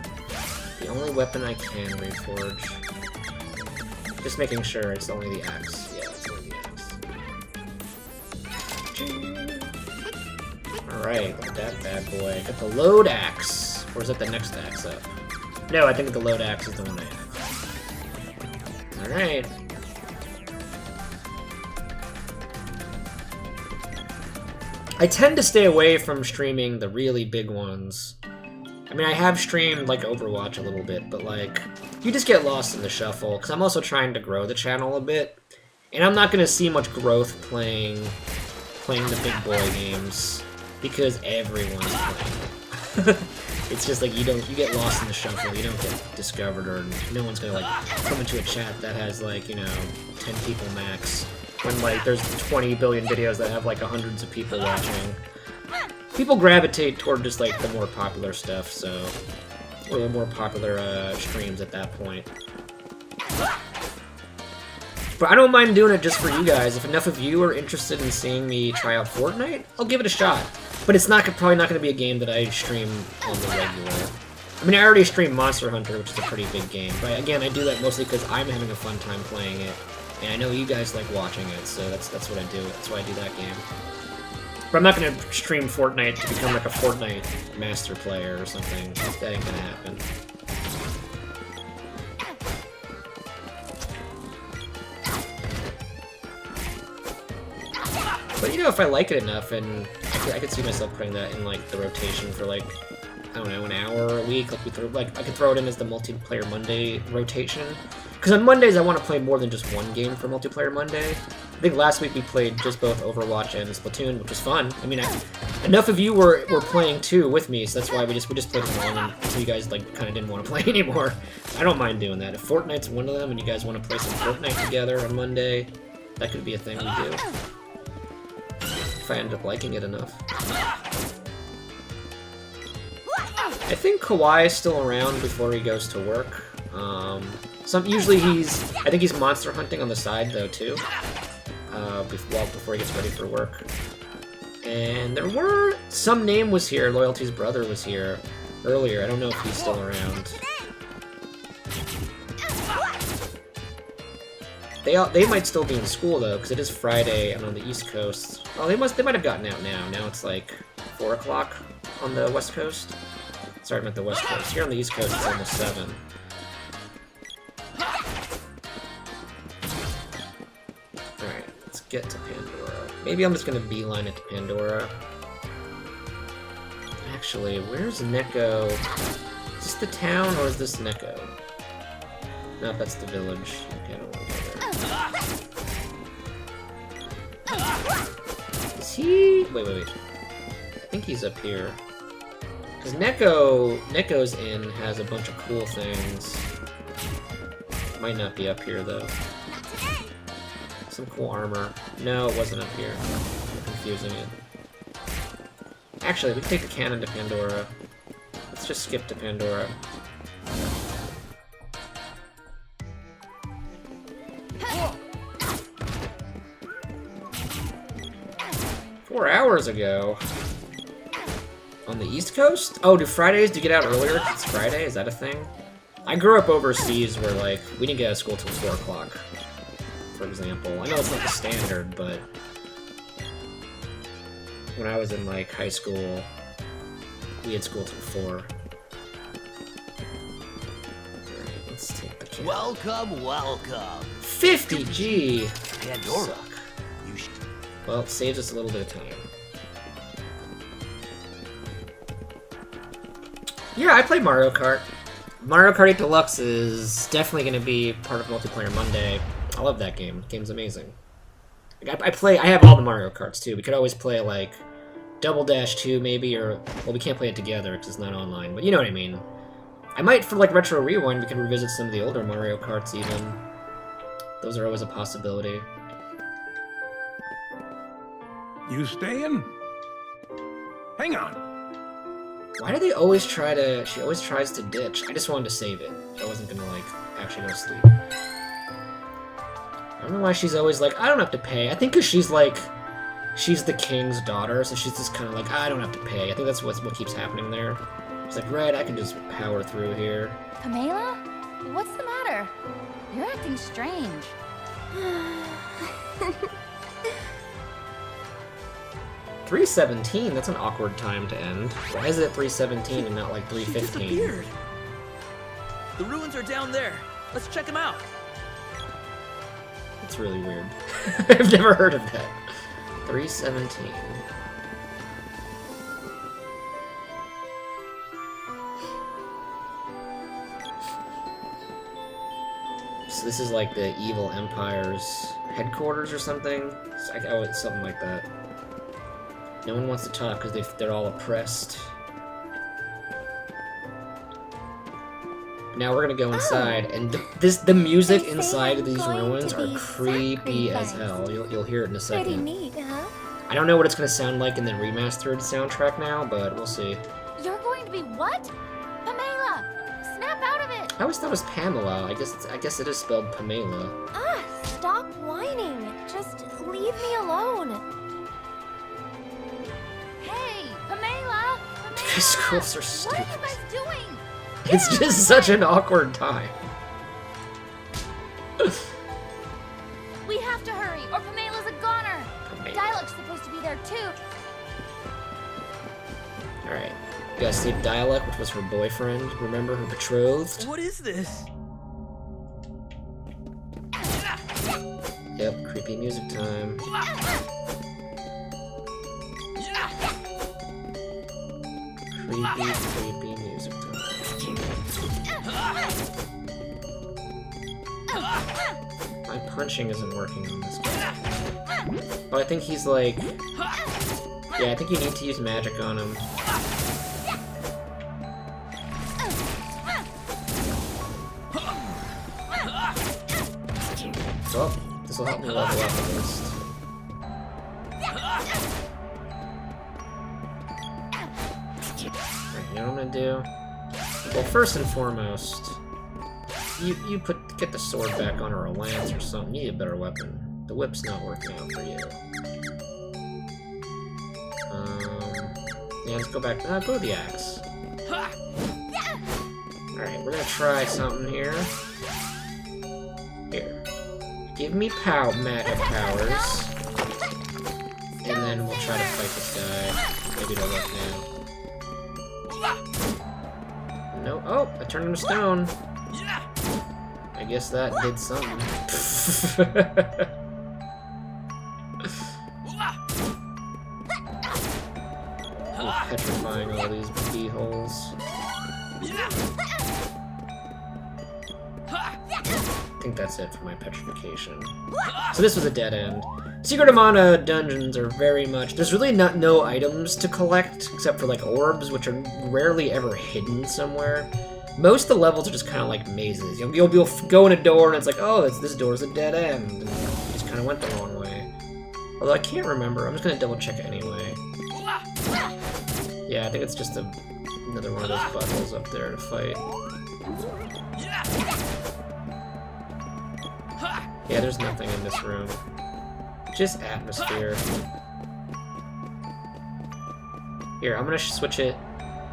The only weapon I can reforge. Just making sure it's only the axe. Yeah, it's only the axe. Alright, look at that bad boy. Got the load axe. Or is that the next axe up? No, I think the load axe is the one I have. Alright. I tend to stay away from streaming the really big ones. I mean, I have streamed, like, Overwatch a little bit, but, like, you just get lost in the shuffle, because I'm also trying to grow the channel a bit, and I'm not going to see much growth playing the big boy games, because everyone's playing. It's just, like, you get lost in the shuffle, you don't get discovered, or no one's going to, like, come into a chat that has, like, you know, 10 people max, when, like, there's 20 billion videos that have, like, hundreds of people watching. People gravitate toward just, like, the more popular stuff, so... Or the more popular, streams at that point. But I don't mind doing it just for you guys. If enough of you are interested in seeing me try out Fortnite, I'll give it a shot. But it's probably not going to be a game that I stream on the regular. I mean, I already stream Monster Hunter, which is a pretty big game. But again, I do that mostly because I'm having a fun time playing it. And I know you guys like watching it, so that's what I do. That's why I do that game. But I'm not going to stream Fortnite to become like a Fortnite master player or something. That ain't going to happen. But you know, if I like it enough, and I could see myself putting that in like the rotation for like, I don't know, an hour a week. Like I could throw it in as the Multiplayer Monday rotation. Because on Mondays I want to play more than just one game for Multiplayer Monday. I think last week we played just both Overwatch and Splatoon, which was fun. I mean, enough of you were playing too with me, so that's why we just played along until you guys like kind of didn't want to play anymore. I don't mind doing that. If Fortnite's one of them and you guys want to play some Fortnite together on Monday, that could be a thing we do. If I end up liking it enough. I think Kawhi's still around before he goes to work. Usually I think he's monster hunting on the side though too. Before he gets ready for work. And some name was here. Loyalty's brother was here earlier. I don't know if he's still around. They might still be in school though, because it is Friday and on the East Coast. Oh, they might have gotten out now. Now it's like 4 o'clock on the West Coast. Sorry, I meant the West Coast. Here on the East Coast, it's almost 7. Alright, let's get to Pandora. Maybe I'm just gonna beeline it to Pandora. Actually, where's Neko? Is this the town or is this Neko? No, that's the village. Okay, I don't want to go there. Is he? Wait. I think he's up here. Because Neko's Inn has a bunch of cool things. Might not be up here though. Some cool armor. No, it wasn't up here. I'm confusing it. Actually, we can take the cannon to Pandora. Let's just skip to Pandora. Four hours ago. On the East Coast? Oh, do you get out earlier? It's Friday? Is that a thing? I grew up overseas where, like, we didn't get out of school till 4 o'clock, for example. I know it's not the standard, but when I was in, like, high school, we had school till 4. Alright, let's take the camera. Welcome. 50G! Pandora. Suck. Well, it saves us a little bit of time. Yeah, I play Mario Kart. Mario Kart 8 Deluxe is definitely going to be part of Multiplayer Monday. I love that game. The game's amazing. Like, I have all the Mario Karts too. We could always play like Double Dash 2 maybe, or well, we can't play it together because it's not online. But you know what I mean. I might for like Retro Rewind. We could revisit some of the older Mario Karts even. Those are always a possibility. You staying? Hang on. Why do they always try to... She always tries to ditch. I just wanted to save it. I wasn't gonna, like, actually go to sleep. I don't know why she's always like, I don't have to pay. I think because she's, like... She's the king's daughter, so she's just kind of like, I don't have to pay. I think that's what keeps happening there. She's like, right, I can just power through here. Pamela? What's the matter? You're acting strange. 3:17? That's an awkward time to end. Why is it at 3:17 and not like She 3:15? disappeared. The ruins are down there. Let's check them out. That's really weird. I've never heard of that. 3:17. So this is like the evil empire's headquarters or something? Oh, it's something like that. No one wants to talk because they're all oppressed. Now we're gonna go inside, and the music They say inside of I'm these going ruins to are be creepy as sacrificed. hell. You'll hear it in a Pretty second. neat, huh? I don't know what it's gonna sound like in the remastered soundtrack now, but we'll see. You're going to be what? Pamela! Snap out of it! I always thought it was Pamela. I guess it is spelled Pamela. Ah, stop whining. Just leave me alone. Hey, Pamela! These schools are What stupid. are you guys doing? It's just such an awkward time. We have to hurry, or Pamela's a goner. Pamela. Dialog's supposed to be there too. Alright. You guys see Dialect, which was her boyfriend, remember, her betrothed? What is this? Yep, creepy music time. Creepy music time. My punching isn't working on this guy. Oh, I think he's like... Yeah, I think you need to use magic on him. Well, this will help me level up at least. Alright, you know what I'm gonna do? Well, first and foremost, you get the sword back on, or a lance or something. You need a better weapon. The whip's not working out for you. Yeah, let's go back. Go to the axe. Alright, we're gonna try something here. Here. Give me magic powers. And then we'll try to fight this guy. Maybe it'll work now. No. Oh, I turned him to stone. I guess that did something. petrifying all these beeholes. I think that's it for my petrification. So this was a dead end. Secret of Mana dungeons are very much... There's really no items to collect, except for like orbs, which are rarely ever hidden somewhere. Most of the levels are just kind of like mazes. You'll go in a door and it's like, oh, this door's a dead end. And you just kind of went the wrong way. Although I can't remember. I'm just going to double check anyway. Yeah, I think it's just another one of those buttholes up there to fight. Yeah, there's nothing in this room. Just atmosphere. Here, I'm gonna switch it.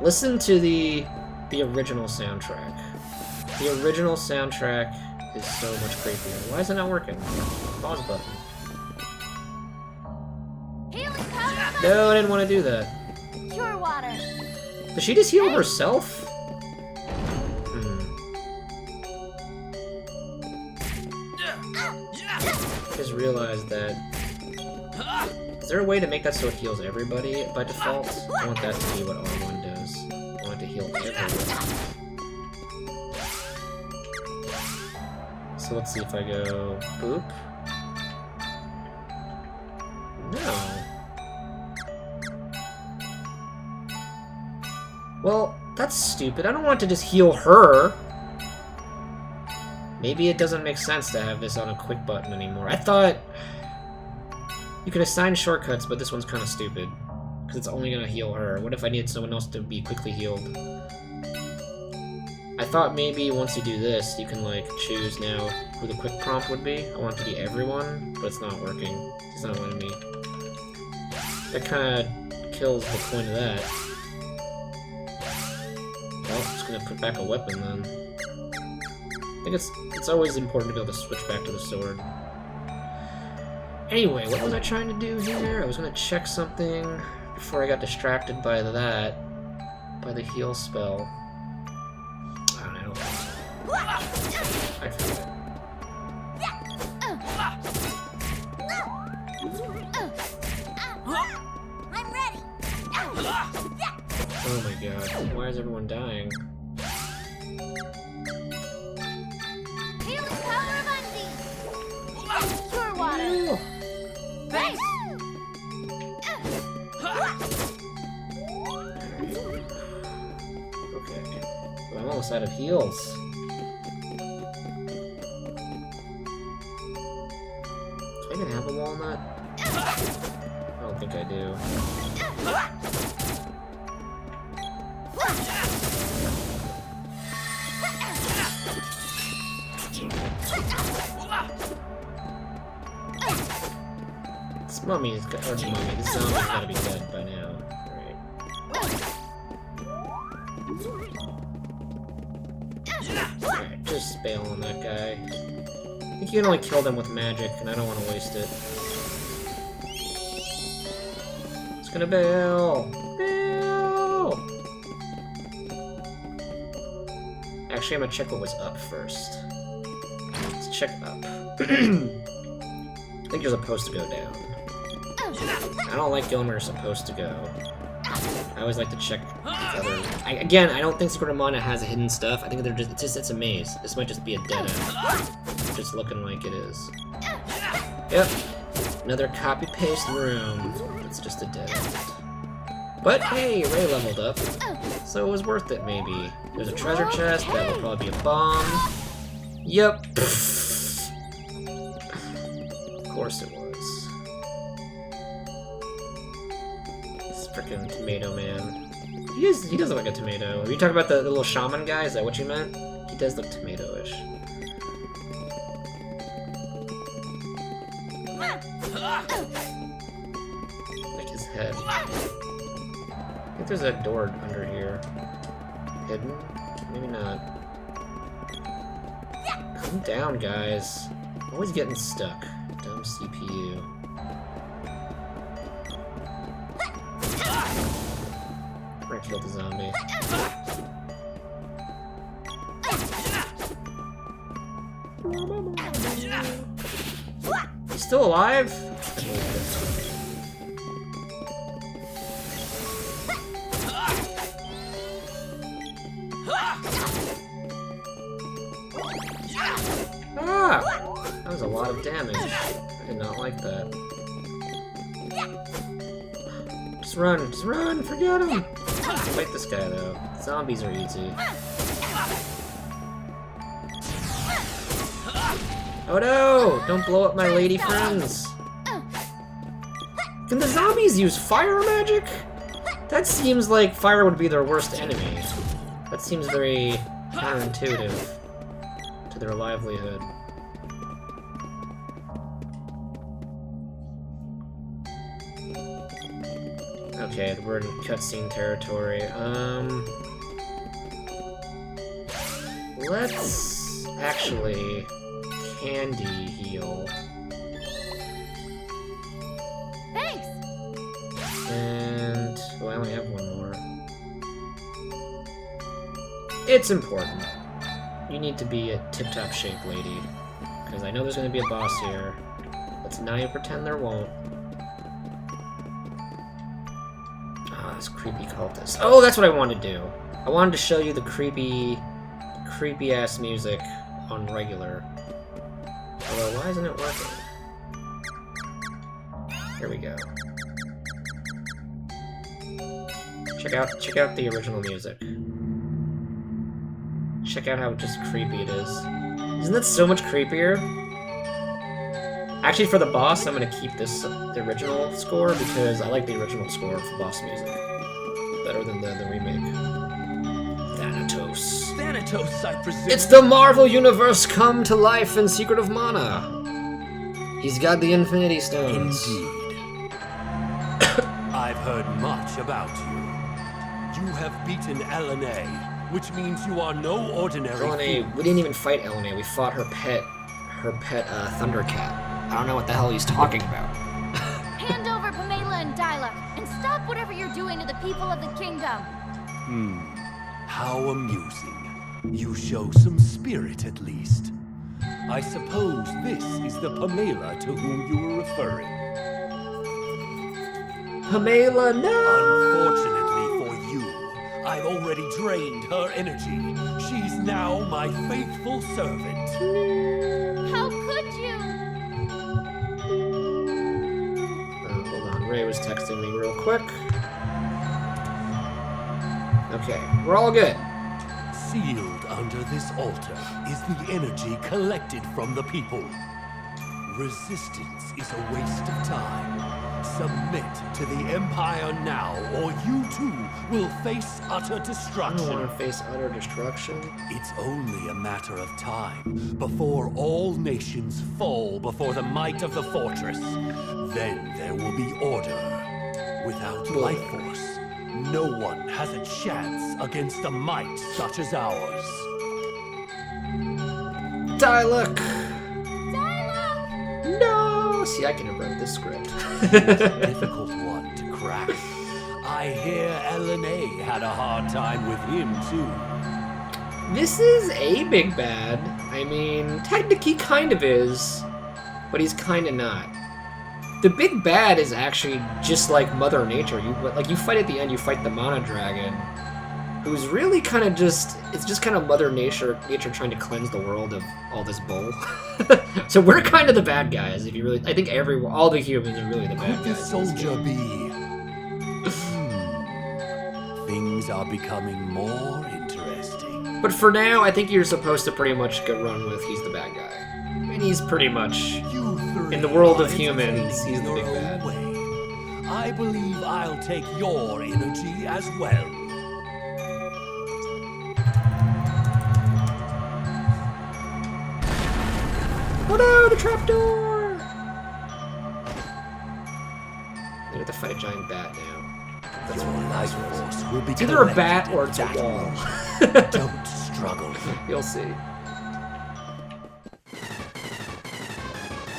Listen to the original soundtrack. The original soundtrack is so much creepier. Why is it not working? Pause button. Healing power. No, I didn't want to do that. Cure water. Does she just heal herself? Just realized that. Is there a way to make that so it heals everybody by default? I want that to be what R1 does. I want it to heal everyone. So let's see if I go boop. No. Well, that's stupid. I don't want to just heal her. Maybe it doesn't make sense to have this on a quick button anymore. I thought you could assign shortcuts, but this one's kind of stupid. Because it's only going to heal her. What if I needed someone else to be quickly healed? I thought maybe once you do this, you can like choose now who the quick prompt would be. I want it to be everyone, but it's not working. It's not letting me. That kind of kills the point of that. Well, I'm just going to put back a weapon then. I think it's always important to be able to switch back to the sword. Anyway, what was I trying to do here? I was going to check something before I got distracted by that. By the heal spell. I don't know. I forget. I'm ready. Oh my god. Why is everyone dying? Healing power of Undine. Cure water. Thanks. Okay. Well, I'm almost out of heals. Do I even have a walnut? I don't think I do. This mummy's got, or mummy, this zombie's gotta be dead by now. Alright, just bail on that guy. I think you can only kill them with magic, and I don't want to waste it. It's gonna bail! Bail! Actually, I'm gonna check what was up first. Let's check up. I think you're supposed to go down. I don't like going where you're supposed to go. I always like to check other... Again, I don't think Secret of Mana has hidden stuff. I think they're it's a maze. This might just be a dead end. Just looking like it is. Yep. Another copy-paste room. It's just a dead end. But hey, Ray leveled up. So it was worth it, maybe. There's a treasure chest. That will probably be a bomb. Yep. Of course it was. Frickin' tomato man. He does look like a tomato. Are you talking about the little shaman guy? Is that what you meant? He does look tomato-ish. Like his head. I think there's a door under here. Hidden? Maybe not. Calm down, guys. Always getting stuck. Dumb CPU. We're gonna kill the zombie. He's still alive? Ah! That was a lot of damage. I did not like that. Just run, forget him! Fight this guy though. Zombies are easy. Oh no! Don't blow up my lady friends! Can the zombies use fire magic? That seems like fire would be their worst enemy. That seems very counterintuitive to their livelihood. Okay, we're in cutscene territory. Let's actually candy heal. Thanks. And oh, I only have one more. It's important. You need to be a tip-top shape, lady, because I know there's going to be a boss here. Let's not pretend there won't. Ah, this creepy cultist. Oh, that's what I wanted to do. I wanted to show you the creepy-ass music on regular. Although, why isn't it working? Here we go. Check out the original music. Check out how just creepy it is. Isn't that so much creepier? Actually, for the boss, I'm gonna keep the original score because I like the original score for boss music better than the remake. Thanatos. Thanatos, I presume. It's the Marvel Universe come to life in Secret of Mana. He's got the Infinity Stones. Indeed. I've heard much about you. You have beaten LNA, which means you are no ordinary LNA, we didn't even fight LNA. We fought her pet Thundercat. I don't know what the hell he's talking about. Hand over Pamela and Dyla, and stop whatever you're doing to the people of the kingdom. How amusing. You show some spirit, at least. I suppose this is the Pamela to whom you were referring. Pamela, no! Unfortunately for you, I've already drained her energy. She's now my faithful servant. How could you? Hold on, Ray was texting me real quick. Okay, we're all good. Sealed under this altar is the energy collected from the people. Resistance is a waste of time. Submit to the Empire now, or you too will face utter I don't destruction. want to face utter destruction. It's only a matter of time before all nations fall before the might of the fortress. Then there will be order. Without life force, no one has a chance against a might such as ours. Dialog! Dyla! No! See, I can have read this script. Difficult one to crack. I hear LNA had a hard time with him too. This is a big bad. I mean, technically kind of is, but he's kind of not. The big bad is actually just like Mother Nature. You fight at the end, you fight the Mana Dragon, who's really kind of it's just kind of Mother Nature trying to cleanse the world of all this bull. So we're kind of the bad guys, if you really. I think all the humans are really the bad Could the guys. soldier be? Things are becoming more interesting. But for now, I think you're supposed to pretty much go run with he's the bad guy, and he's pretty much. You three In the world of are humans, entertaining he's the your big own bad. way. I believe I'll take your energy as well. Oh no, the trapdoor! We have to fight a giant bat now. That's Your what life the was. force will be It's either a collected bat or in it's a that wall. room. Don't struggle. You'll see.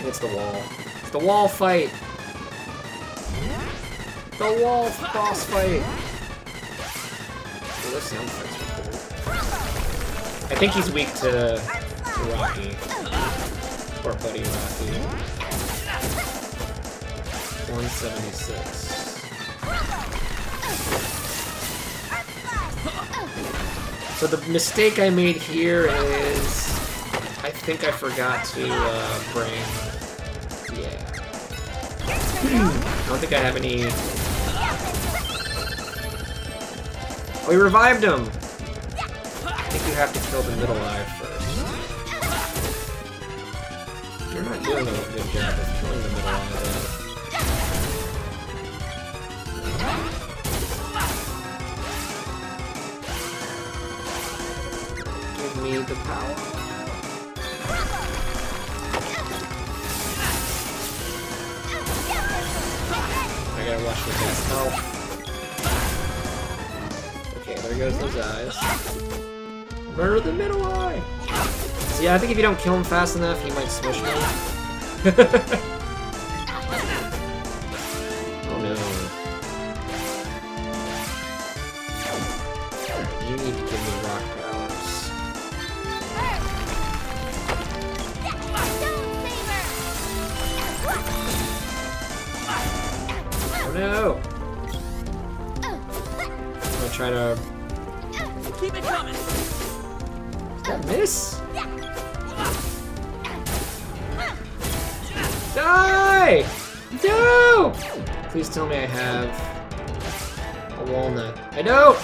It's the wall. It's the wall fight! The wall boss fight! Oh, those sound effects are cool. I think he's weak to Rocky. Poor buddy Rocky. 176. So the mistake I made here is I think I forgot to bring... Yeah. I don't think I have any... Oh, we revived him! I think you have to kill the middle eye first. You're not doing a good job of killing the middle eye, though. Give me the power. I gotta watch the guy's health. Okay, there goes those eyes. Murder the middle eye! So yeah, I think if you don't kill him fast enough, he might smush me. Oh no. You need to give me rock powers. Oh no! I'm gonna try to... Keep it coming. Did that miss? Die! No! Please tell me I have a walnut. I don't!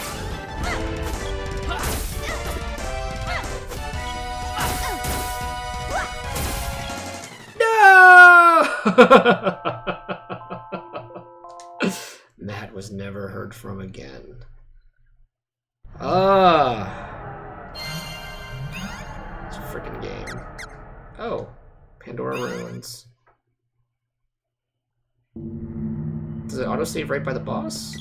No! Matt was never heard from again. It's a freaking game. Oh, Pandora Ruins. Does it autosave right by the boss?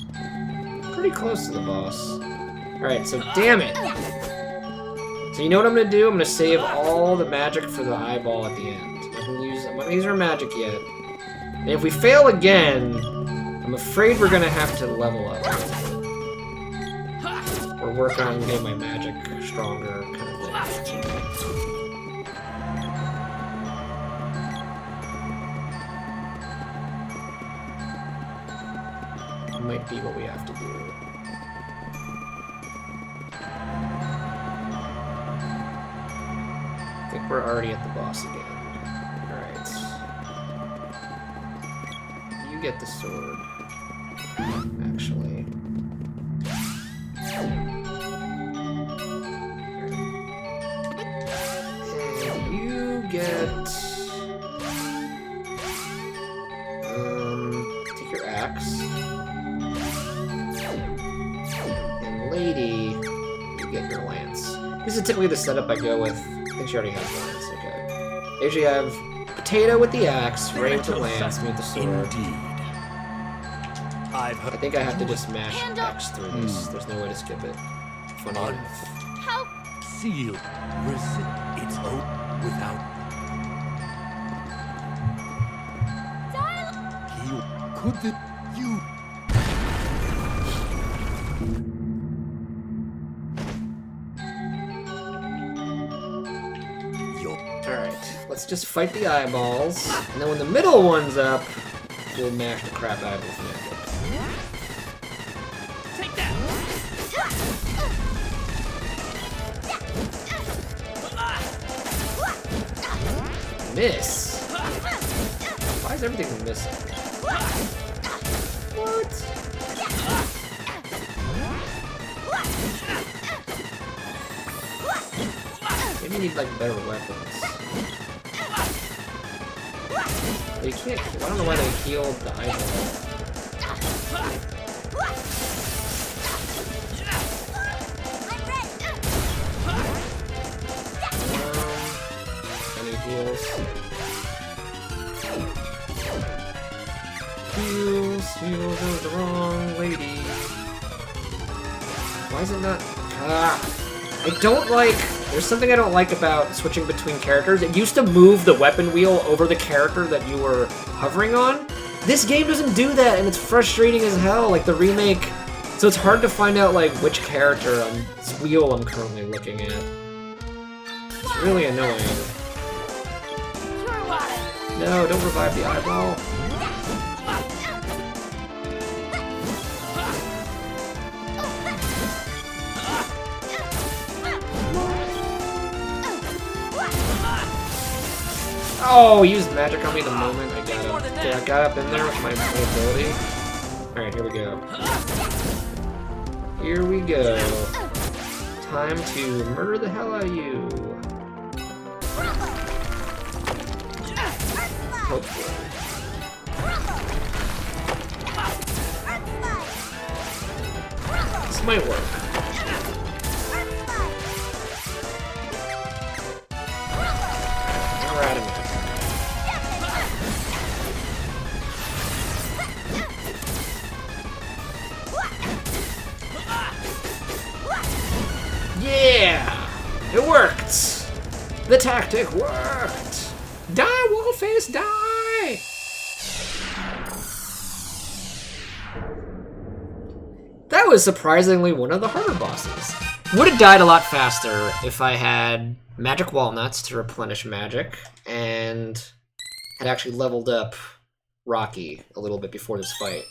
Pretty close to the boss. Alright, so damn it! So you know what I'm gonna do? I'm gonna save all the magic for the eyeball at the end. I'm not gonna use our magic yet. And if we fail again, I'm afraid we're gonna have to level up. Or work on getting my magic stronger, kind of thing. Might be what we have to do. I think we're already at the boss again. Alright. You get the sword. Actually. And you get... take your axe. Lady, you get your lance. This is typically the setup I go with. I think she already has lance, okay. I usually have Potato with the axe, Ray with the lance, me with the sword. Indeed. I think I have to just mash X through this. There's no way to skip it. Funny enough. How? Seal. It's open without. You could the you. Let's just fight the eyeballs, and then when the middle one's up, we'll mash the crap out of this magic. Take that. Miss? Why is everything missing? What? Maybe you need like better weapons. But you can't. I don't know why they healed the eyeball. Any heals? Heals of the wrong lady. Why is it not? I don't like. There's something I don't like about switching between characters. It used to move the weapon wheel over the character that you were hovering on. This game doesn't do that, and it's frustrating as hell, like the remake. So it's hard to find out like which character wheel I'm currently looking at. It's really annoying. No, don't revive the eyeball. Oh, he used magic on me the moment I got up in there with my ability. Alright, here we go. Here we go. Time to murder the hell out of you. Hopefully. This might work. We're out of it. Yeah! It worked! The tactic worked! Die, Wallface, die! That was surprisingly one of the harder bosses. Would have died a lot faster if I had magic walnuts to replenish magic and had actually leveled up Rocky a little bit before this fight.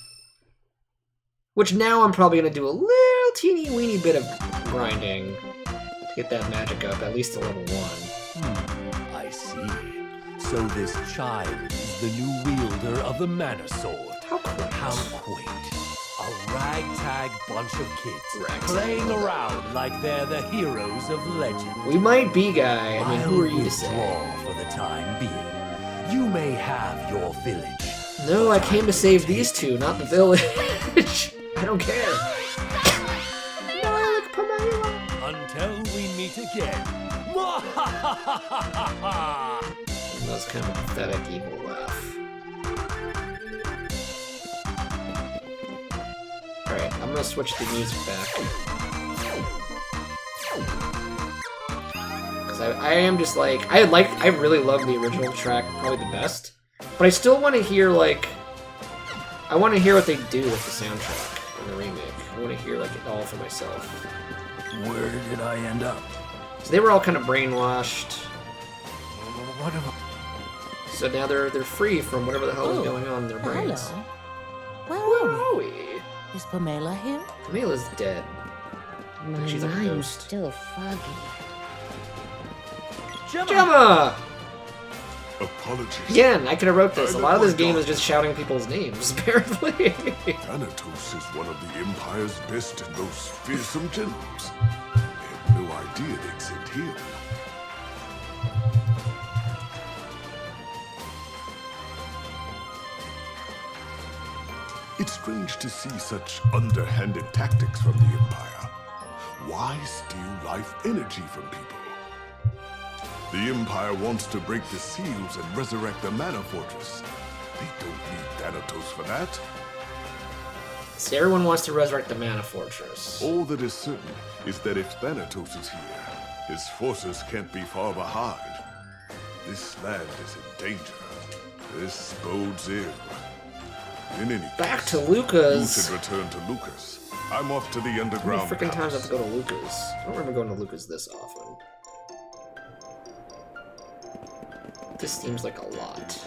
Which now I'm probably going to do a little teeny weeny bit of grinding to get that magic up, at least to level 1. I see. So this child is the new wielder of the Mana Sword. How quaint. How quaint. A ragtag bunch of kids Ragtag. playing around like they're the heroes of legend. We might be, guy. I mean, who are you to say? Withdraw for the time being. You may have your village. No, I came to save these two, not the village. I don't care. No, I like Pomelo. Until we meet again. That was kind of a pathetic evil laugh. Alright, I'm gonna switch the music back. Because I am just like, I really love the original track, probably the best. But I still want to hear, like, I want to hear what they do with the soundtrack in the remake. I want to hear, like, it all for myself. Where did I end up? So they were all kind of brainwashed. What am I? So now they're free from whatever the hell is going on in their brains. Hello. Where Where are we? is Pamela here? Pamela's dead. My She's a mind's ghost. still foggy. Gemma! Apologies. Again, I could have wrote this. A lot of this game is just shouting people's names, apparently. Thanatos is one of the Empire's best and most fearsome generals. I had no idea they'd sent him. It's strange to see such underhanded tactics from the Empire. Why steal life energy from people? The Empire wants to break the seals and resurrect the Mana Fortress. They don't need Thanatos for that. See, everyone wants to resurrect the Mana Fortress. All that is certain is that if Thanatos is here, his forces can't be far behind. This land is in danger. This bodes ill. In any case, Back to you Lucas. should return to Lucas. I'm off to the How many underground freaking times I have palace. to go to Lucas? I don't remember going to Lucas this often. This seems like a lot.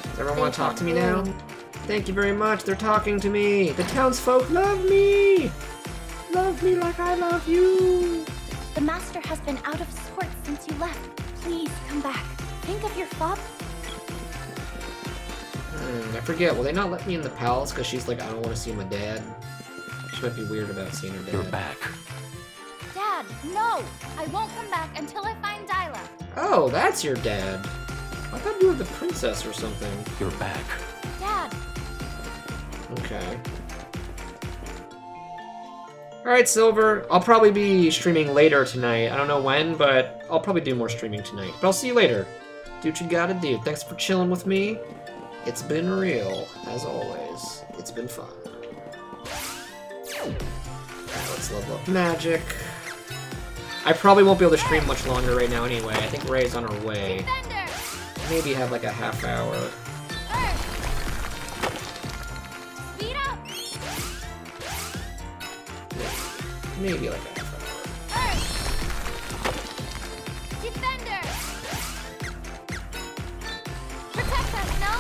Does everyone want to talk to me now? Thank you very much. They're talking to me. The townsfolk love me. Love me like I love you. The master has been out of sorts since you left. Please come back. Think of your father. I forget. Will they not let me in the palace because she's like, I don't want to see my dad? She might be weird about seeing her dad. You're back. Dad, no! I won't come back until I find Dyla. Oh, that's your dad. I thought you were the princess or something. You're back. Dad, Okay. Alright, Silver. I'll probably be streaming later tonight. I don't know when, but I'll probably do more streaming tonight. But I'll see you later. Do what you gotta do. Thanks for chilling with me. It's been real, as always. It's been fun. Alright, let's level up magic. I probably won't be able to stream much longer right now anyway. I think Ray's on her way. Defender! Maybe have like a half hour. Earth! Speed up! Maybe like a half hour. Earth! Defender! Protect us, no?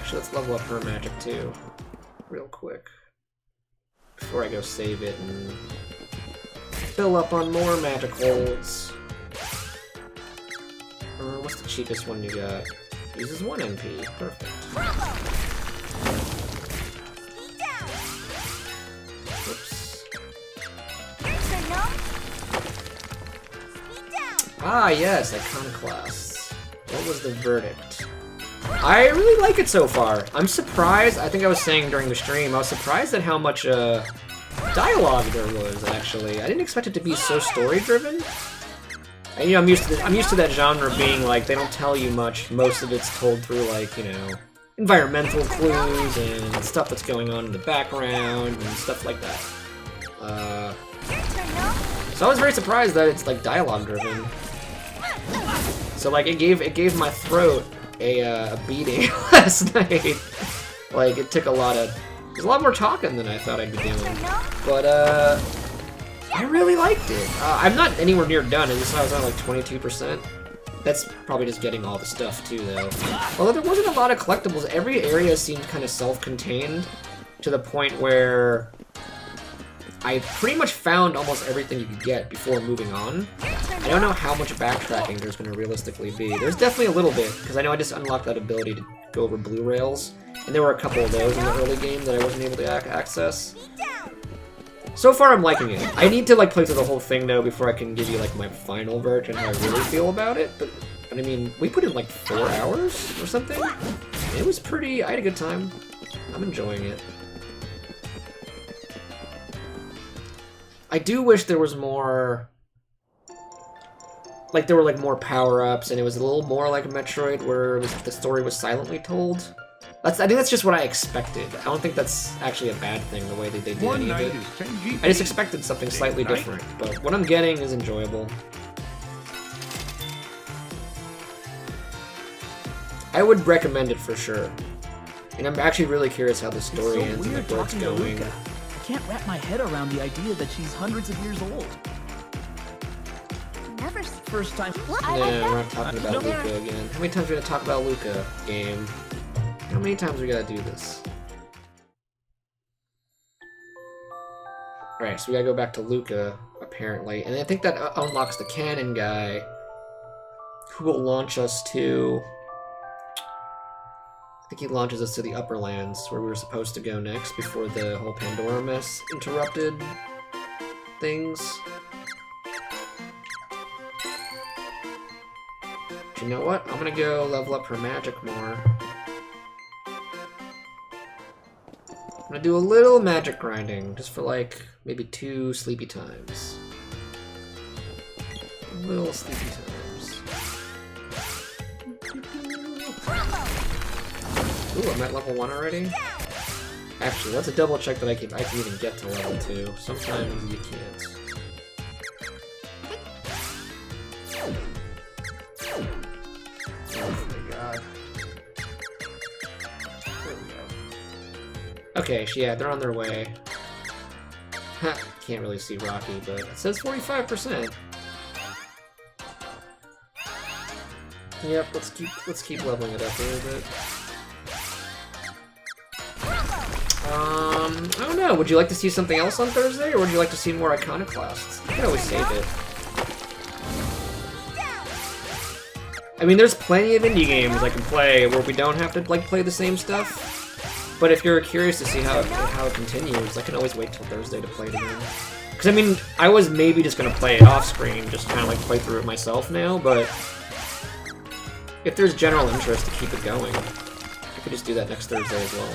Actually, let's level up her magic too, real quick. Before I go save it and fill up on more magic holds. What's the cheapest one you got? Uses 1 MP. Perfect. Whoops. Ah, yes, Iconoclasts. What was the verdict? I really like it so far. I'm surprised, I think I was saying during the stream, I was surprised at how much dialogue there was, actually. I didn't expect it to be so story-driven. And, you know, I'm used to that genre being like, they don't tell you much. Most of it's told through, like, you know, environmental clues and stuff that's going on in the background and stuff like that. So I was very surprised that it's, like, dialogue-driven. So, like, it gave my throat a beating last night. Like, it took there's a lot more talking than I thought I'd be doing. But, I really liked it. I'm not anywhere near done. I just thought I was on like 22%. That's probably just getting all the stuff too, though. Although there wasn't a lot of collectibles, every area seemed kind of self-contained to the point where I pretty much found almost everything you could get before moving on. I don't know how much backtracking there's going to realistically be. There's definitely a little bit, because I know I just unlocked that ability to go over blue rails, and there were a couple of those in the early game that I wasn't able to access. So far, I'm liking it. I need to like play through the whole thing though before I can give you like my final verdict and how I really feel about it. But I mean, we put in like 4 hours or something. It was pretty. I had a good time. I'm enjoying it. I do wish there was more. Like there were like more power-ups, and it was a little more like a Metroid, where the story was silently told. I think that's just what I expected. I don't think that's actually a bad thing, the way that they did any of it. I just expected something slightly different, but what I'm getting is enjoyable. I would recommend it for sure. And I'm actually really curious how the story ends and like where it's going. I can't wrap my head around the idea that she's hundreds of years old. Never. First time. Yeah, we're not talking about Luca again. How many times are we gonna talk about Luca, game? How many times we gotta do this? Alright, so we gotta go back to Luca, apparently. And I think that unlocks the cannon guy, who will launch us to... I think he launches us to the Upper Lands, where we were supposed to go next, before the whole Pandora mess interrupted things. But you know what? I'm gonna go level up her magic more. I'm gonna do a little magic grinding, just for like, maybe 2 sleepy times. Little sleepy times. Ooh, I'm at level 1 already? Actually, let's double check that I can even get to level 2. Sometimes you can't. Oh my god. There we go. Okay, so yeah, they're on their way. Can't really see Rocky, but it says 45%. Yep, let's keep leveling it up a little bit. I don't know. Would you like to see something else on Thursday, or would you like to see more Iconoclasts? You can always save it. I mean, there's plenty of indie games I can play where we don't have to like play the same stuff. But if you're curious to see how it continues, I can always wait till Thursday to play it again. Because I mean, I was maybe just gonna play it off screen, just kind of like play through it myself now. But if there's general interest to keep it going, I could just do that next Thursday as well.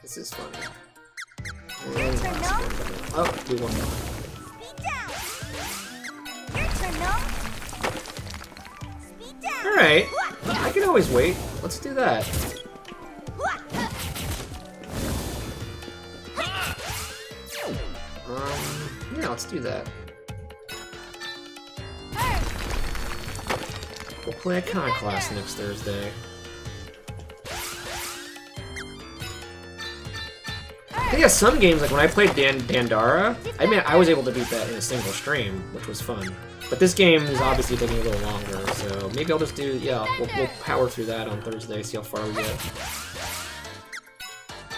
This is funny. And last one. Oh, do one more. Alright. I can always wait. Let's do that. Yeah, let's do that. We'll play Iconoclast next Thursday. I think some games, like when I played Dandara, I mean, I was able to beat that in a single stream, which was fun. But this game is obviously taking a little longer, so maybe I'll just do, yeah, we'll power through that on Thursday, see how far we get.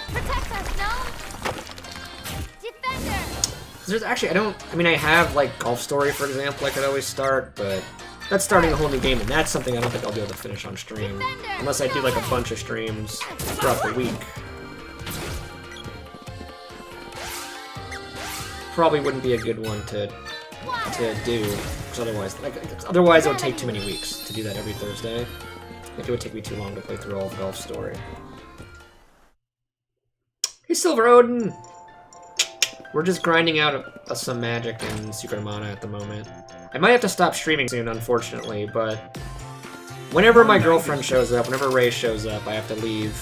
Protect us, Gnome! Defender! There's actually, I mean, I have, like, Golf Story, for example, I could always start, but that's starting a whole new game, and that's something I don't think I'll be able to finish on stream. Unless I do, like, a bunch of streams throughout the week. Probably wouldn't be a good one to do, because otherwise it would take too many weeks to do that every Thursday. I think it would take me too long to play through all of Golf Story. Hey, Silver Odin! We're just grinding out some magic in Secret of Mana at the moment. I might have to stop streaming soon, unfortunately, but whenever my girlfriend shows up, whenever Ray shows up, I have to leave.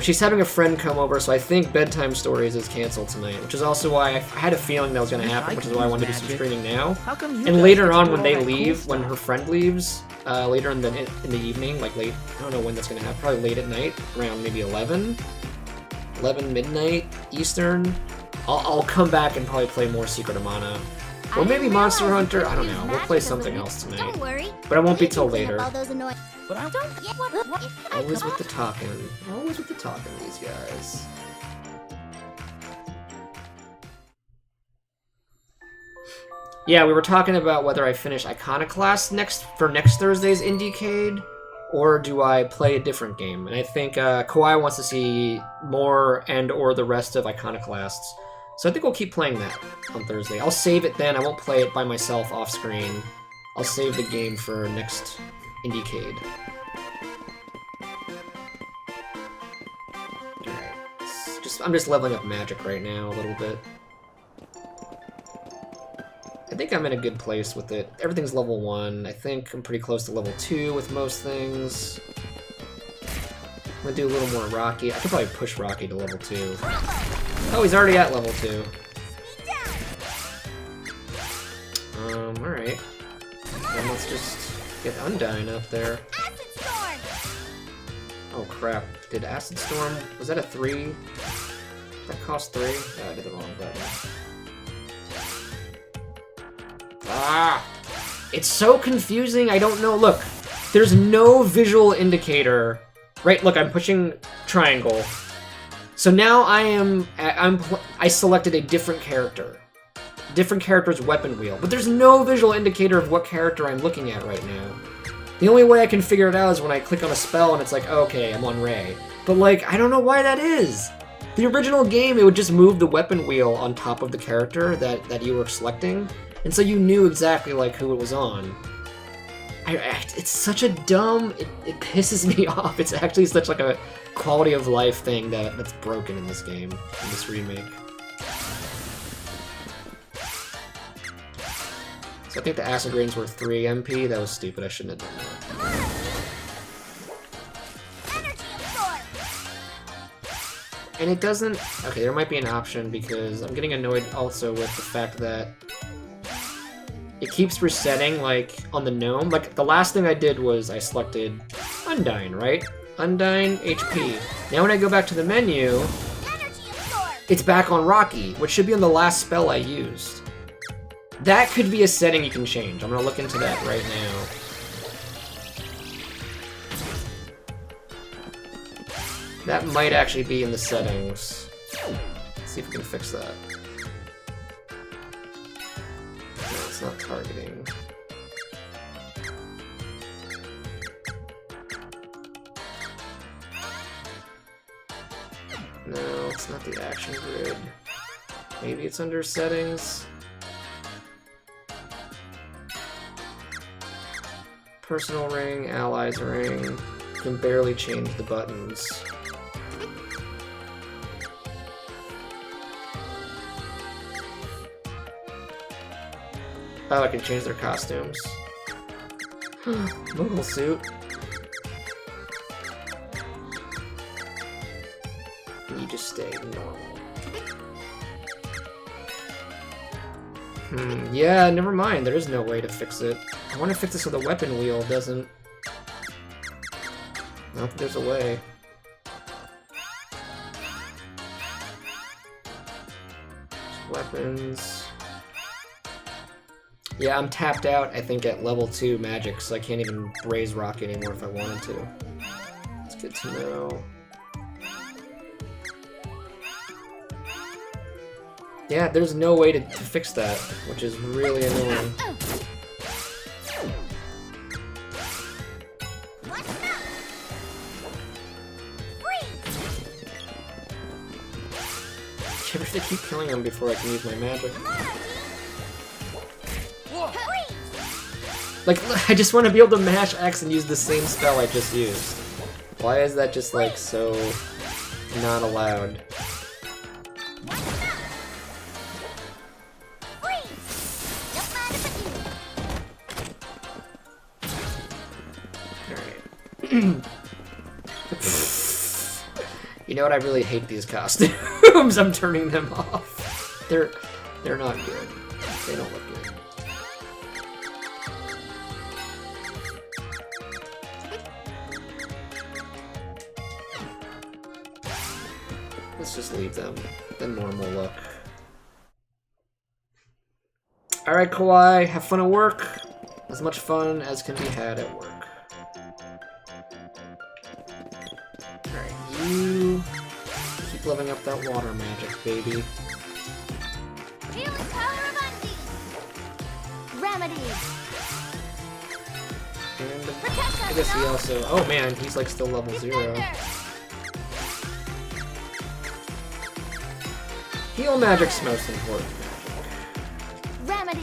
She's having a friend come over, so I think Bedtime Stories is canceled tonight, which is also why I had a feeling that was going to happen, which is why I wanted to do some streaming now. And later on, when they leave, when her friend leaves, later in the evening, like late, I don't know when that's going to happen, probably late at night, around maybe 11 midnight Eastern, I'll come back and probably play more Secret of Mana. Or maybe Monster Hunter, I don't know, we'll play something else tonight. Don't worry. But it won't be till later. But I don't. Always with the talking. Always with the talking, these guys. Yeah, we were talking about whether I finish Iconoclast next Thursday's Indiecade, or do I play a different game? And I think Kawhi wants to see more and/or the rest of Iconoclasts. So I think we'll keep playing that on Thursday. I'll save it then. I won't play it by myself off screen. I'll save the game for next Indiecade. Alright. I'm just leveling up magic right now a little bit. I think I'm in a good place with it. Everything's level 1. I think I'm pretty close to level 2 with most things. I'm gonna do a little more Rocky. I could probably push Rocky to level 2. Oh, he's already at level 2. Alright. Then let's just get Undyne up there. Oh crap. Did Acid Storm... was that a 3? That cost 3? Oh, I did the wrong button. Ah! It's so confusing, I don't know. Look, there's no visual indicator. Right, look, I'm pushing triangle. So now I selected a different character. Different character's weapon wheel. But there's no visual indicator of what character I'm looking at right now. The only way I can figure it out is when I click on a spell and it's like, oh, okay, I'm on Ray. But like, I don't know why that is. The original game, it would just move the weapon wheel on top of the character that you were selecting. And so you knew exactly like who it was on. It's such a dumb, it pisses me off. It's actually such like a quality of life thing that's broken in this game, in this remake. So I think the acid rains were 3 MP. That was stupid. I shouldn't have done that. And it doesn't... okay, there might be an option because I'm getting annoyed also with the fact that it keeps resetting, like, on the gnome. Like, the last thing I did was I selected Undyne, right? Undyne, HP. Now when I go back to the menu, it's back on Rocky, which should be on the last spell I used. That could be a setting you can change. I'm gonna look into that right now. That might actually be in the settings. Let's see if we can fix that. No, it's not targeting. No, it's not the action grid. Maybe it's under settings. Personal ring, allies ring. You can barely change the buttons. Oh, I can change their costumes. Mobile suit. You just stay normal. Yeah, never mind. There is no way to fix it. I want to fix it so the weapon wheel doesn't... I don't think there's a way. weapons. Yeah, I'm tapped out, I think, at level 2 magic, so I can't even raise rock anymore if I wanted to. It's good to know. Yeah, there's no way to fix that, which is really annoying. I wish they keep killing them before I can use my magic. Like, I just want to be able to mash X and use the same spell I just used. Why is that just, like, so not allowed? Alright. You know what? I really hate these costumes. I'm turning them off. They're not good. They don't look good. Let's just leave them the normal look. Alright, Kawaii, have fun at work. As much fun as can be had at work. Alright, you keep living up that water magic, baby. Healing power of Undy. Remedy. And I guess he also... Oh man, he's like still level 0. Heal magic's most important magic. Remedy.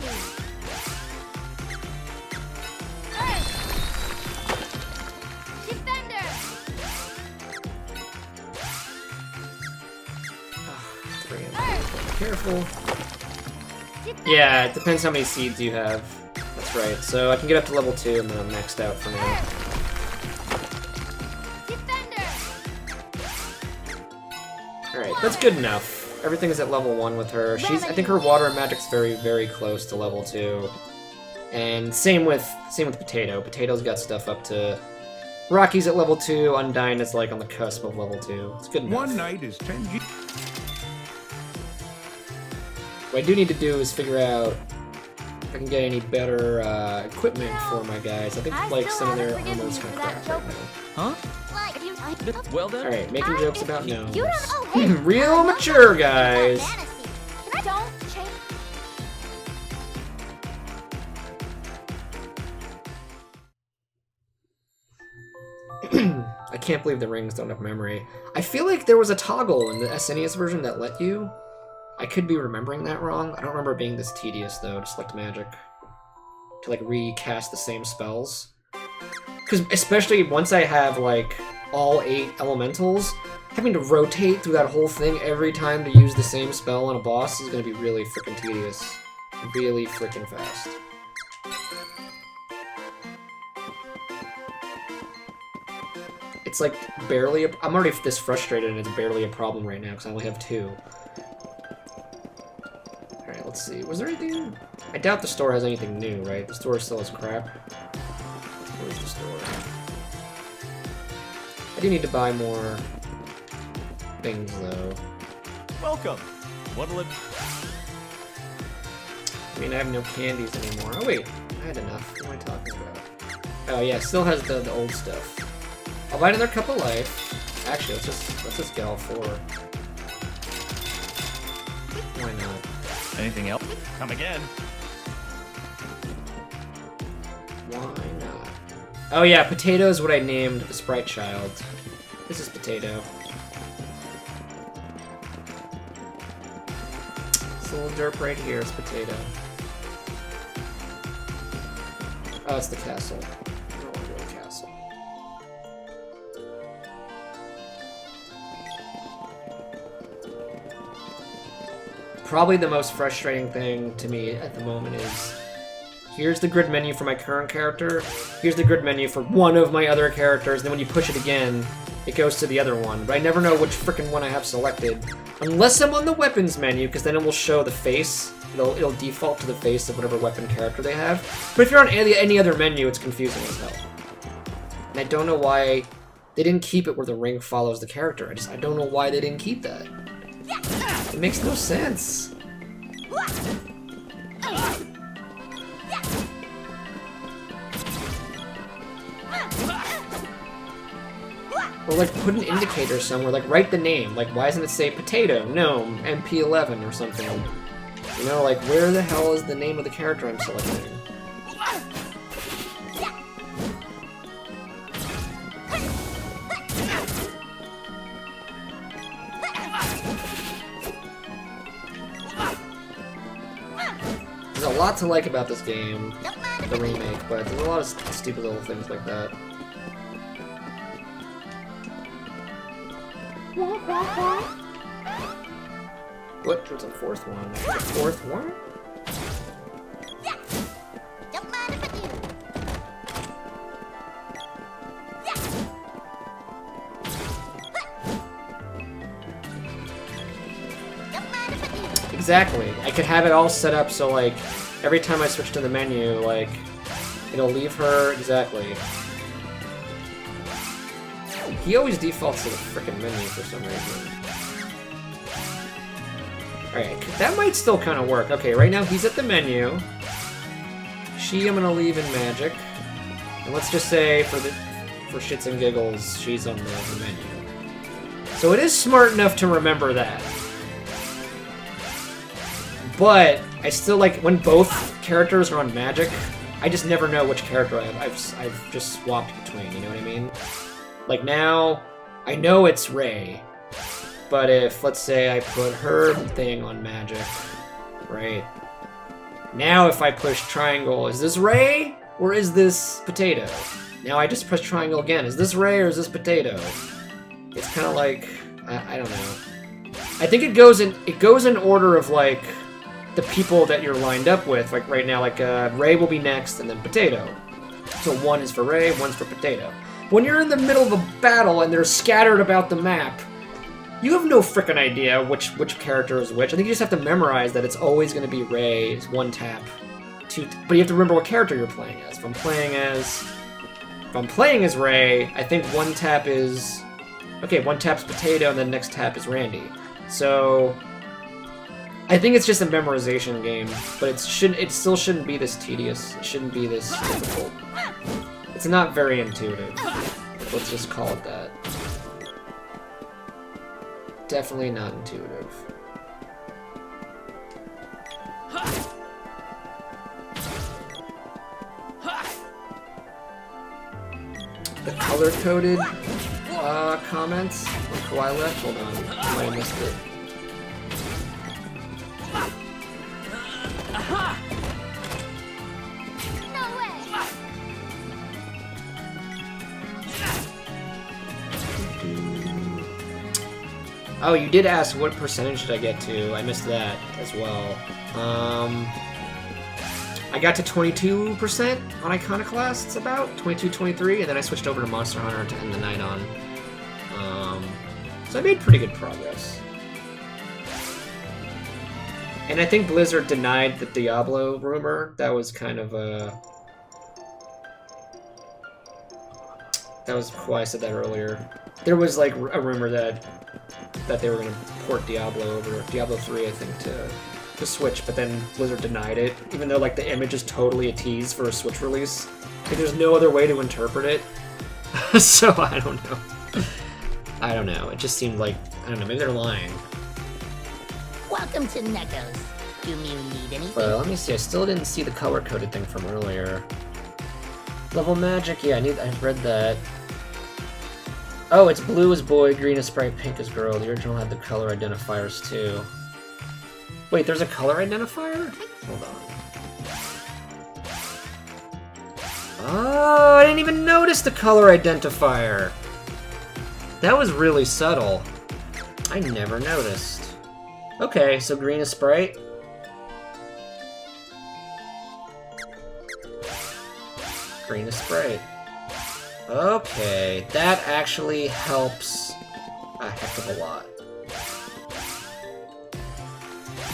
Earth. Defender. Careful. Yeah, it depends how many seeds you have. That's right. So I can get up to level 2 and then I'm maxed out for now. Alright, that's good enough. Everything's at level 1 with her. I think her water magic's very, very close to level 2. And same with Potato. Potato's got stuff up to... Rocky's at level 2, Undyne is like on the cusp of level 2. It's good enough. One night is 10 years. What I do need to do is figure out if I can get any better equipment for my guys. I think like some of their armor's kind of crap right now. Huh? Well then. Alright, making jokes about gnomes. You don't. Oh, hey. Real mature, guys. Don't change. I can't believe the rings don't have memory. I feel like there was a toggle in the SNES version that let you. I could be remembering that wrong. I don't remember it being this tedious though, to select magic. To like recast the same spells. Because especially once I have like all 8 elementals, having to rotate through that whole thing every time to use the same spell on a boss is going to be really freaking tedious. Really freaking fast. It's like barely I'm already this frustrated and it's barely a problem right now because I only have 2. Alright, let's see. Was there anything... I doubt the store has anything new, right? The store still has crap. Where's the store? I do need to buy more things, though. Welcome. What'll it... I mean, I have no candies anymore. Oh, wait. I had enough. What am I talking about? Oh, yeah. Still has the old stuff. I'll buy another cup of life. Actually, let's just get all 4. Why not? Anything else? Come again. Why not? Oh yeah, Potato is what I named the Sprite Child. This is Potato. This little derp right here is Potato. Oh, it's the castle. I don't want to go to the castle. Probably the most frustrating thing to me at the moment is here's the grid menu for my current character, here's the grid menu for one of my other characters, then when you push it again, it goes to the other one. But I never know which frickin' one I have selected. Unless I'm on the weapons menu, because then it will show the face. It'll default to the face of whatever weapon character they have. But if you're on any other menu, it's confusing as hell. And I don't know why they didn't keep it where the ring follows the character. I don't know why they didn't keep that. It makes no sense. Or like put an indicator somewhere, like write the name. Like why doesn't it say potato, gnome, MP11 or something? You know, like where the hell is the name of the character I'm selecting? There's a lot to like about this game, the remake, but there's a lot of stupid little things like that. What? There's a fourth one. There's a fourth one? Don't mind if I do. Don't mind if I do. Exactly. I could have it all set up so, like, every time I switch to the menu, like, it'll leave her exactly. He always defaults to the frickin' menu for some reason. Alright, that might still kind of work. Okay, right now he's at the menu. She, I'm gonna leave in magic. And let's just say, for shits and giggles, she's on the menu. So it is smart enough to remember that. But I still like when both characters are on magic. I just never know which character I've just swapped between. You know what I mean? Like now, I know it's Ray, but if let's say I put her thing on magic, right? Now if I push triangle, is this Ray or is this potato? Now I just press triangle again. Is this Ray or is this potato? It's kind of like I don't know. I think it goes in order of like the people that you're lined up with. Like right now, like Ray will be next, and then potato. So one is for Ray, one's for potato. When you're in the middle of a battle and they're scattered about the map, you have no frickin' idea which character is which. I think you just have to memorize that it's always going to be Ray. It's one tap, but you have to remember what character you're playing as. If I'm playing as Ray, I think one tap is okay. One tap's potato, and then next tap is Randy. So I think it's just a memorization game, but it still shouldn't be this tedious. It shouldn't be this difficult. It's not very intuitive. Let's just call it that. Definitely not intuitive. The color-coded comments when Kawhi left? Hold on, I might have missed it. No way. Oh, you did ask what percentage did I get to. I missed that as well. I got to 22% on Iconoclasts, about 22, 23, and then I switched over to Monster Hunter to end the night on. So I made pretty good progress. And I think Blizzard denied the Diablo rumor. That was kind of a... That was why I said that earlier. There was like a rumor that they were going to port Diablo over, Diablo 3, I think, to Switch, but then Blizzard denied it, even though like the image is totally a tease for a Switch release. Like, there's no other way to interpret it. So I don't know. I don't know. It just seemed like, I don't know, maybe they're lying. Welcome to Knuckles. Do you need anything? Well, let me see. I still didn't see the color-coded thing from earlier. Level magic, yeah, I read that. Oh, it's blue as boy, green as sprite, pink as girl. The original had the color identifiers too. Wait, there's a color identifier? Hold on. Oh, I didn't even notice the color identifier. That was really subtle. I never noticed. Okay, so green is sprite. Green is sprite. Okay, that actually helps a heck of a lot.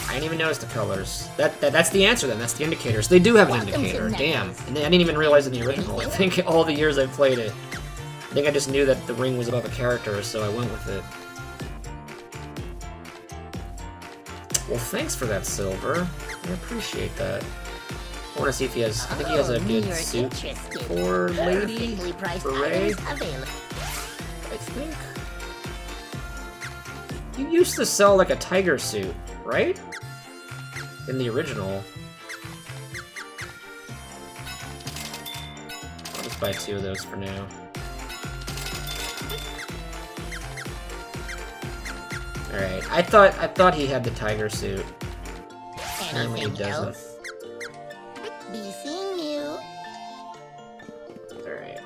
I didn't even notice the colors. That's the answer then, that's the indicators. They do have an indicator, damn. And I didn't even realize in the original. I think all the years I've played it. I think I just knew that the ring was above a character, so I went with it. Well, thanks for that, Silver. I appreciate that. I want to see if he has. I think he has a good suit for Lady, for Ray. I think. You used to sell like a tiger suit, right? In the original. I'll just buy 2 of those for now. Alright, I thought he had the tiger suit. Apparently he doesn't. Be seeing you. Alright.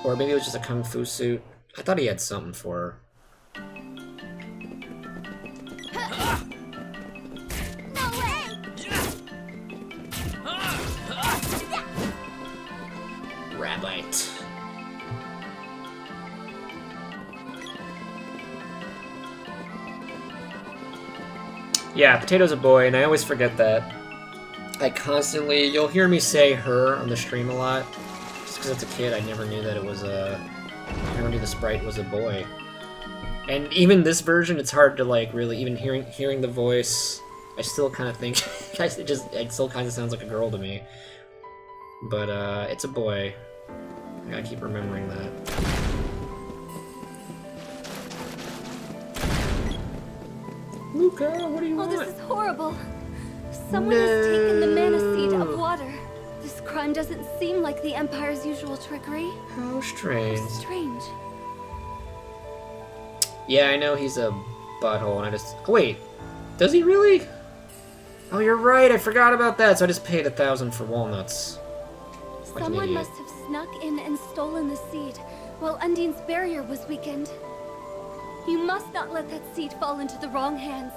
Or maybe it was just a kung fu suit. I thought he had something for her. Rabbite. Yeah, Potato's a boy, and I always forget that. I constantly, you'll hear me say her on the stream a lot. Just because as a kid, I never knew that it was a, I never knew the sprite was a boy. And even this version, it's hard to like really, even hearing the voice, I still kind of think, it still kind of sounds like a girl to me. But it's a boy. I gotta keep remembering that. Luca, what do you want? Oh, this is horrible. Someone has taken the mana seed of water. This crime doesn't seem like the Empire's usual trickery. How strange. How strange. Yeah, I know he's a butthole, and I just... Oh, wait. Does he really? Oh, you're right. I forgot about that, so I just paid 1,000 for walnuts. Like Someone must have snuck in and stolen the seed while Undine's barrier was weakened. You must not let that seed fall into the wrong hands.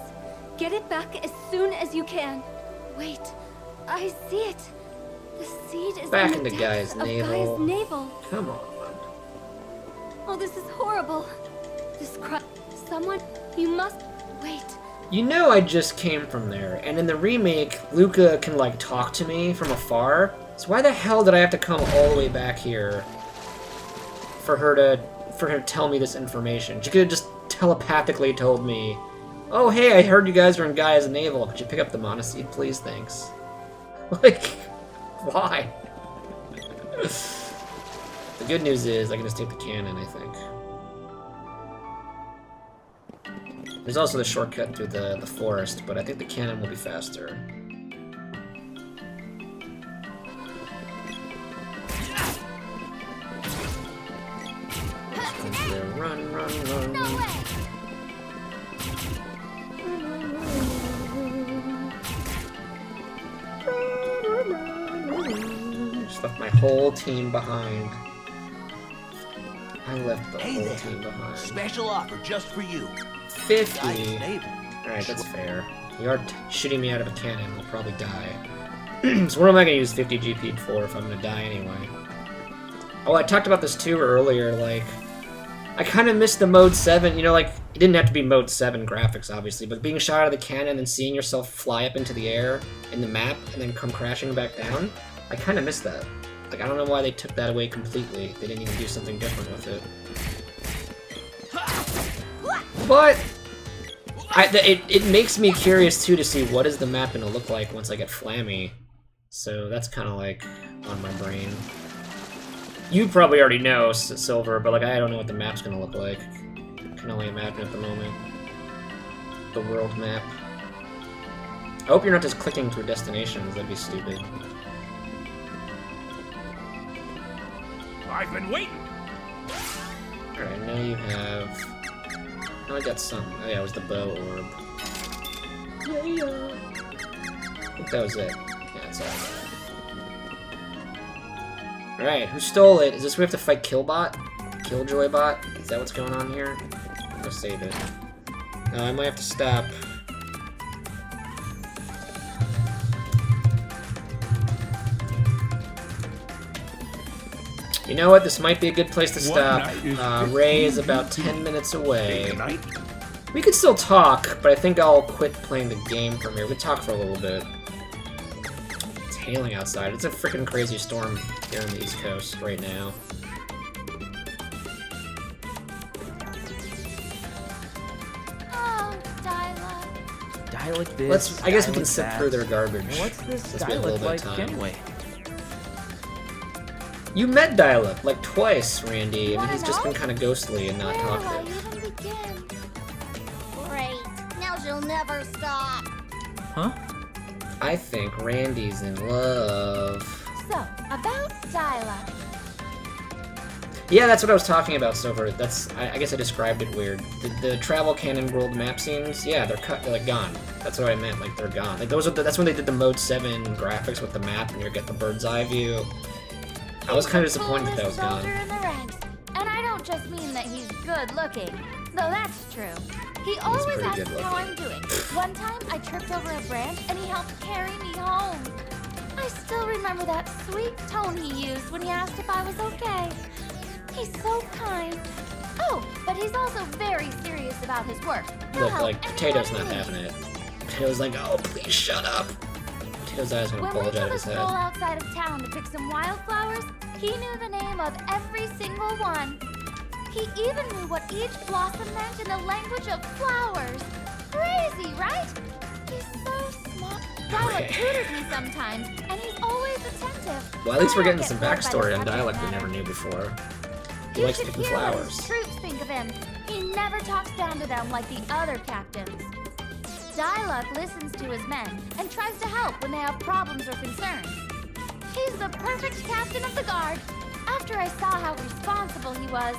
Get it back as soon as you can. Wait, I see it. The seed is back in the into depths Gaia's of navel. Gaia's navel. Come on. Oh, this is horrible. This crime. Someone. You must. Wait. You know I just came from there, and in the remake, Luca can, like, talk to me from afar. So why the hell did I have to come all the way back here for her to tell me this information? She could have just telepathically told me, oh, hey, I heard you guys are in Gaia's navel. Could you pick up the mana seed, please? Thanks. Like, why? The good news is I can just take the cannon, I think. There's also the shortcut through the forest, but I think the cannon will be faster. Run, run, run. No way. Just left my whole team behind. I left the whole team behind. Special offer just for you. 50. Alright, that's fair. You are shooting me out of a cannon. I'll probably die. So what am I going to use 50 GP for if I'm going to die anyway? Oh, I talked about this too earlier, like... I kind of missed the Mode 7, you know, like, it didn't have to be Mode 7 graphics, obviously, but being shot out of the cannon and seeing yourself fly up into the air in the map and then come crashing back down, I kind of missed that. Like, I don't know why they took that away completely. They didn't even do something different with it. But it makes me curious, too, to see what is the map going to look like once I get Flammy. So that's kind of, like, on my brain. You probably already know, Silver, but like I don't know what the map's gonna look like. I can only imagine at the moment. The world map. I hope you're not just clicking through destinations, that'd be stupid. I've been waiting. Alright, now you have... Oh, I got some. Oh yeah, it was the bow orb. Yeah. I think that was it. Yeah, that's all. Alright, who stole it? Is this where we have to fight Killbot? Killjoybot? Is that what's going on here? I'm gonna save it. No, I might have to stop. You know what? This might be a good place to stop. Ray is about 10 minutes away. We could still talk, but I think I'll quit playing the game from here. We can talk for a little bit. It's hailing outside. It's a freaking crazy storm here on the East Coast right now. Dialect this. I guess we can Dialect sit that. through their garbage. What's this Since we have a little dialect bit of like time. anyway? You met Dial-Up like twice, Randy, and Wanna he's just know? been kind of ghostly and not Where will I talkative. even begin? Great. Now she'll never stop. Huh? I think Randy's in love. So, about Dyla. Yeah, that's what I was talking about, Silver. I guess I described it weird. The travel canon world map scenes, yeah, they're like gone. That's what I meant, like they're gone. Like that's when they did the Mode 7 graphics with the map and you get the bird's eye view. I was kind of disappointed that was gone. Soldier in the ranks. And I don't just mean that he's good looking, though that's true. He always pretty asks good how I'm doing. One time I tripped over a branch and he helped carry me home. I still remember that sweet tone he used when he asked if I was okay. He's so kind. Oh, but he's also very serious about his work. He'll Look, help like, anyone Potato's in not need. having it. Potato's like, oh, please shut up. Potato's eyes gonna When we bulge out took of a his stroll head. outside of town to pick some wildflowers, he knew the name of every single one. He even knew what each blossom meant in the language of flowers. Crazy, right? He's so smart. Dialect Okay. tutors me sometimes, and he's always attentive. Well, at least we're I don't getting some get bored by the backstory on subject Dialect we matter. never knew before. He You likes should picking hear what his flowers. troops think of him. He never talks down to them like the other captains. Dialect listens to his men and tries to help when they have problems or concerns. He's the perfect captain of the guard. After I saw how responsible he was,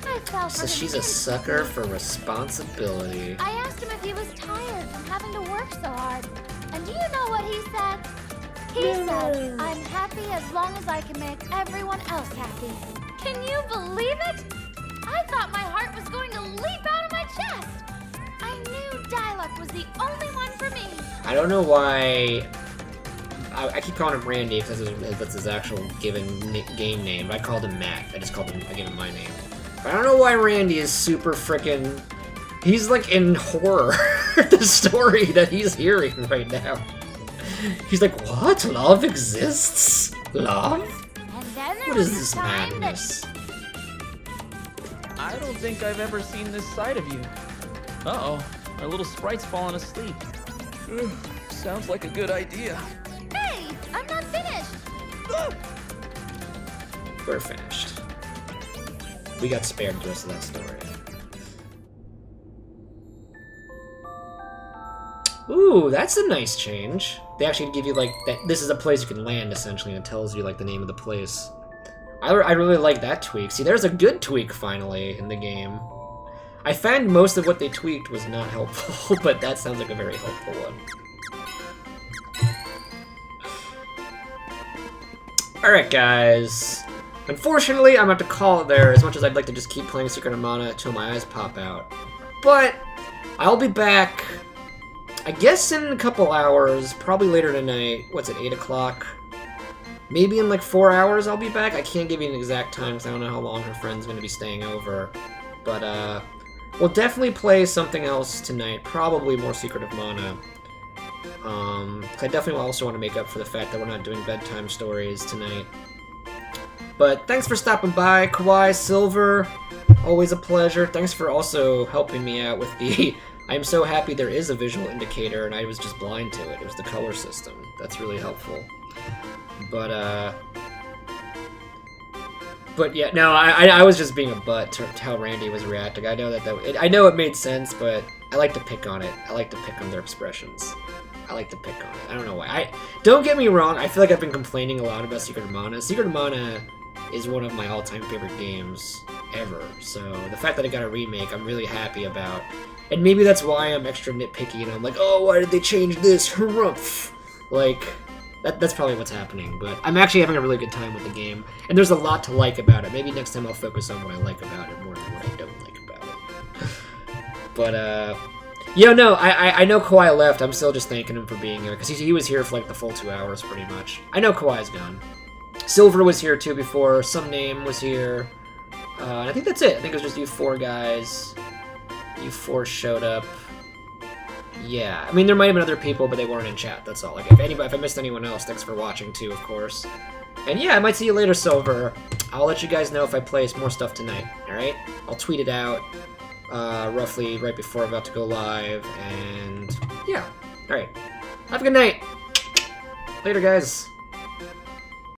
I fell for So him she's a instantly. sucker for responsibility. I asked him if he was tired from having to work so hard. And do you know what he said? He said, I'm happy as long as I can make everyone else happy. Can you believe it? I thought my heart was going to leap out of my chest. I knew Dialect was the only one for me. I don't know why. I keep calling him Randy because that's his actual given game name. I called him Matt. I gave him my name. But I don't know why Randy is super frickin'. He's like in horror. The story that he's hearing right now. He's like, what? Love exists? Love? And then there What was is this this time that madness? I don't think I've ever seen this side of you. Uh-oh, our little sprite's falling asleep. Ugh, sounds like a good idea. Hey, I'm not finished. We're finished. We got spared the rest of that story. Ooh, that's a nice change. They actually give you, like, that. This is a place you can land, essentially, and it tells you, like, the name of the place. I really like that tweak. See, there's a good tweak, finally, in the game. I found most of what they tweaked was not helpful, but that sounds like a very helpful one. Alright, guys. Unfortunately, I'm about to call it there, as much as I'd like to just keep playing Secret of Mana until my eyes pop out. But I'll be back, I guess, in a couple hours, probably later tonight. What's it, 8 o'clock? Maybe in like 4 hours I'll be back. I can't give you an exact time because I don't know how long her friend's going to be staying over. But, we'll definitely play something else tonight. Probably more Secret of Mana. 'Cause I definitely also want to make up for the fact that we're not doing bedtime stories tonight. But thanks for stopping by, Kawaii, Silver. Always a pleasure. Thanks for also helping me out with the... I'm so happy there is a visual indicator and I was just blind to it. It was the color system. That's really helpful. But yeah, no, I was just being a butt to how Randy was reacting. I know I know it made sense, but I like to pick on it. I like to pick on their expressions. I like to pick on it. I don't know why. Don't get me wrong, I feel like I've been complaining a lot about Secret of Mana. Secret of Mana is one of my all-time favorite games ever, so the fact that I got a remake, I'm really happy about. And maybe that's why I'm extra nitpicky, and I'm like, oh, why did they change this? Harumph! Like, that's probably what's happening, but I'm actually having a really good time with the game, and there's a lot to like about it. Maybe next time I'll focus on what I like about it more than what I don't like about it. But, yeah, no, I know Kawaii left. I'm still just thanking him for being here, because he was here for like the full 2 hours, pretty much. I know Kawaii's gone. Silver was here too before, Some Name was here. And I think that's it. I think it was just you four guys. You four showed up. Yeah, I mean, there might have been other people, but they weren't in chat, that's all. Like, if I missed anyone else, thanks for watching too, of course. And yeah, I might see you later, Silver. I'll let you guys know if I play more stuff tonight, alright? I'll tweet it out. roughly right before I'm about to go live, and yeah. Alright. Have a good night! Later, guys!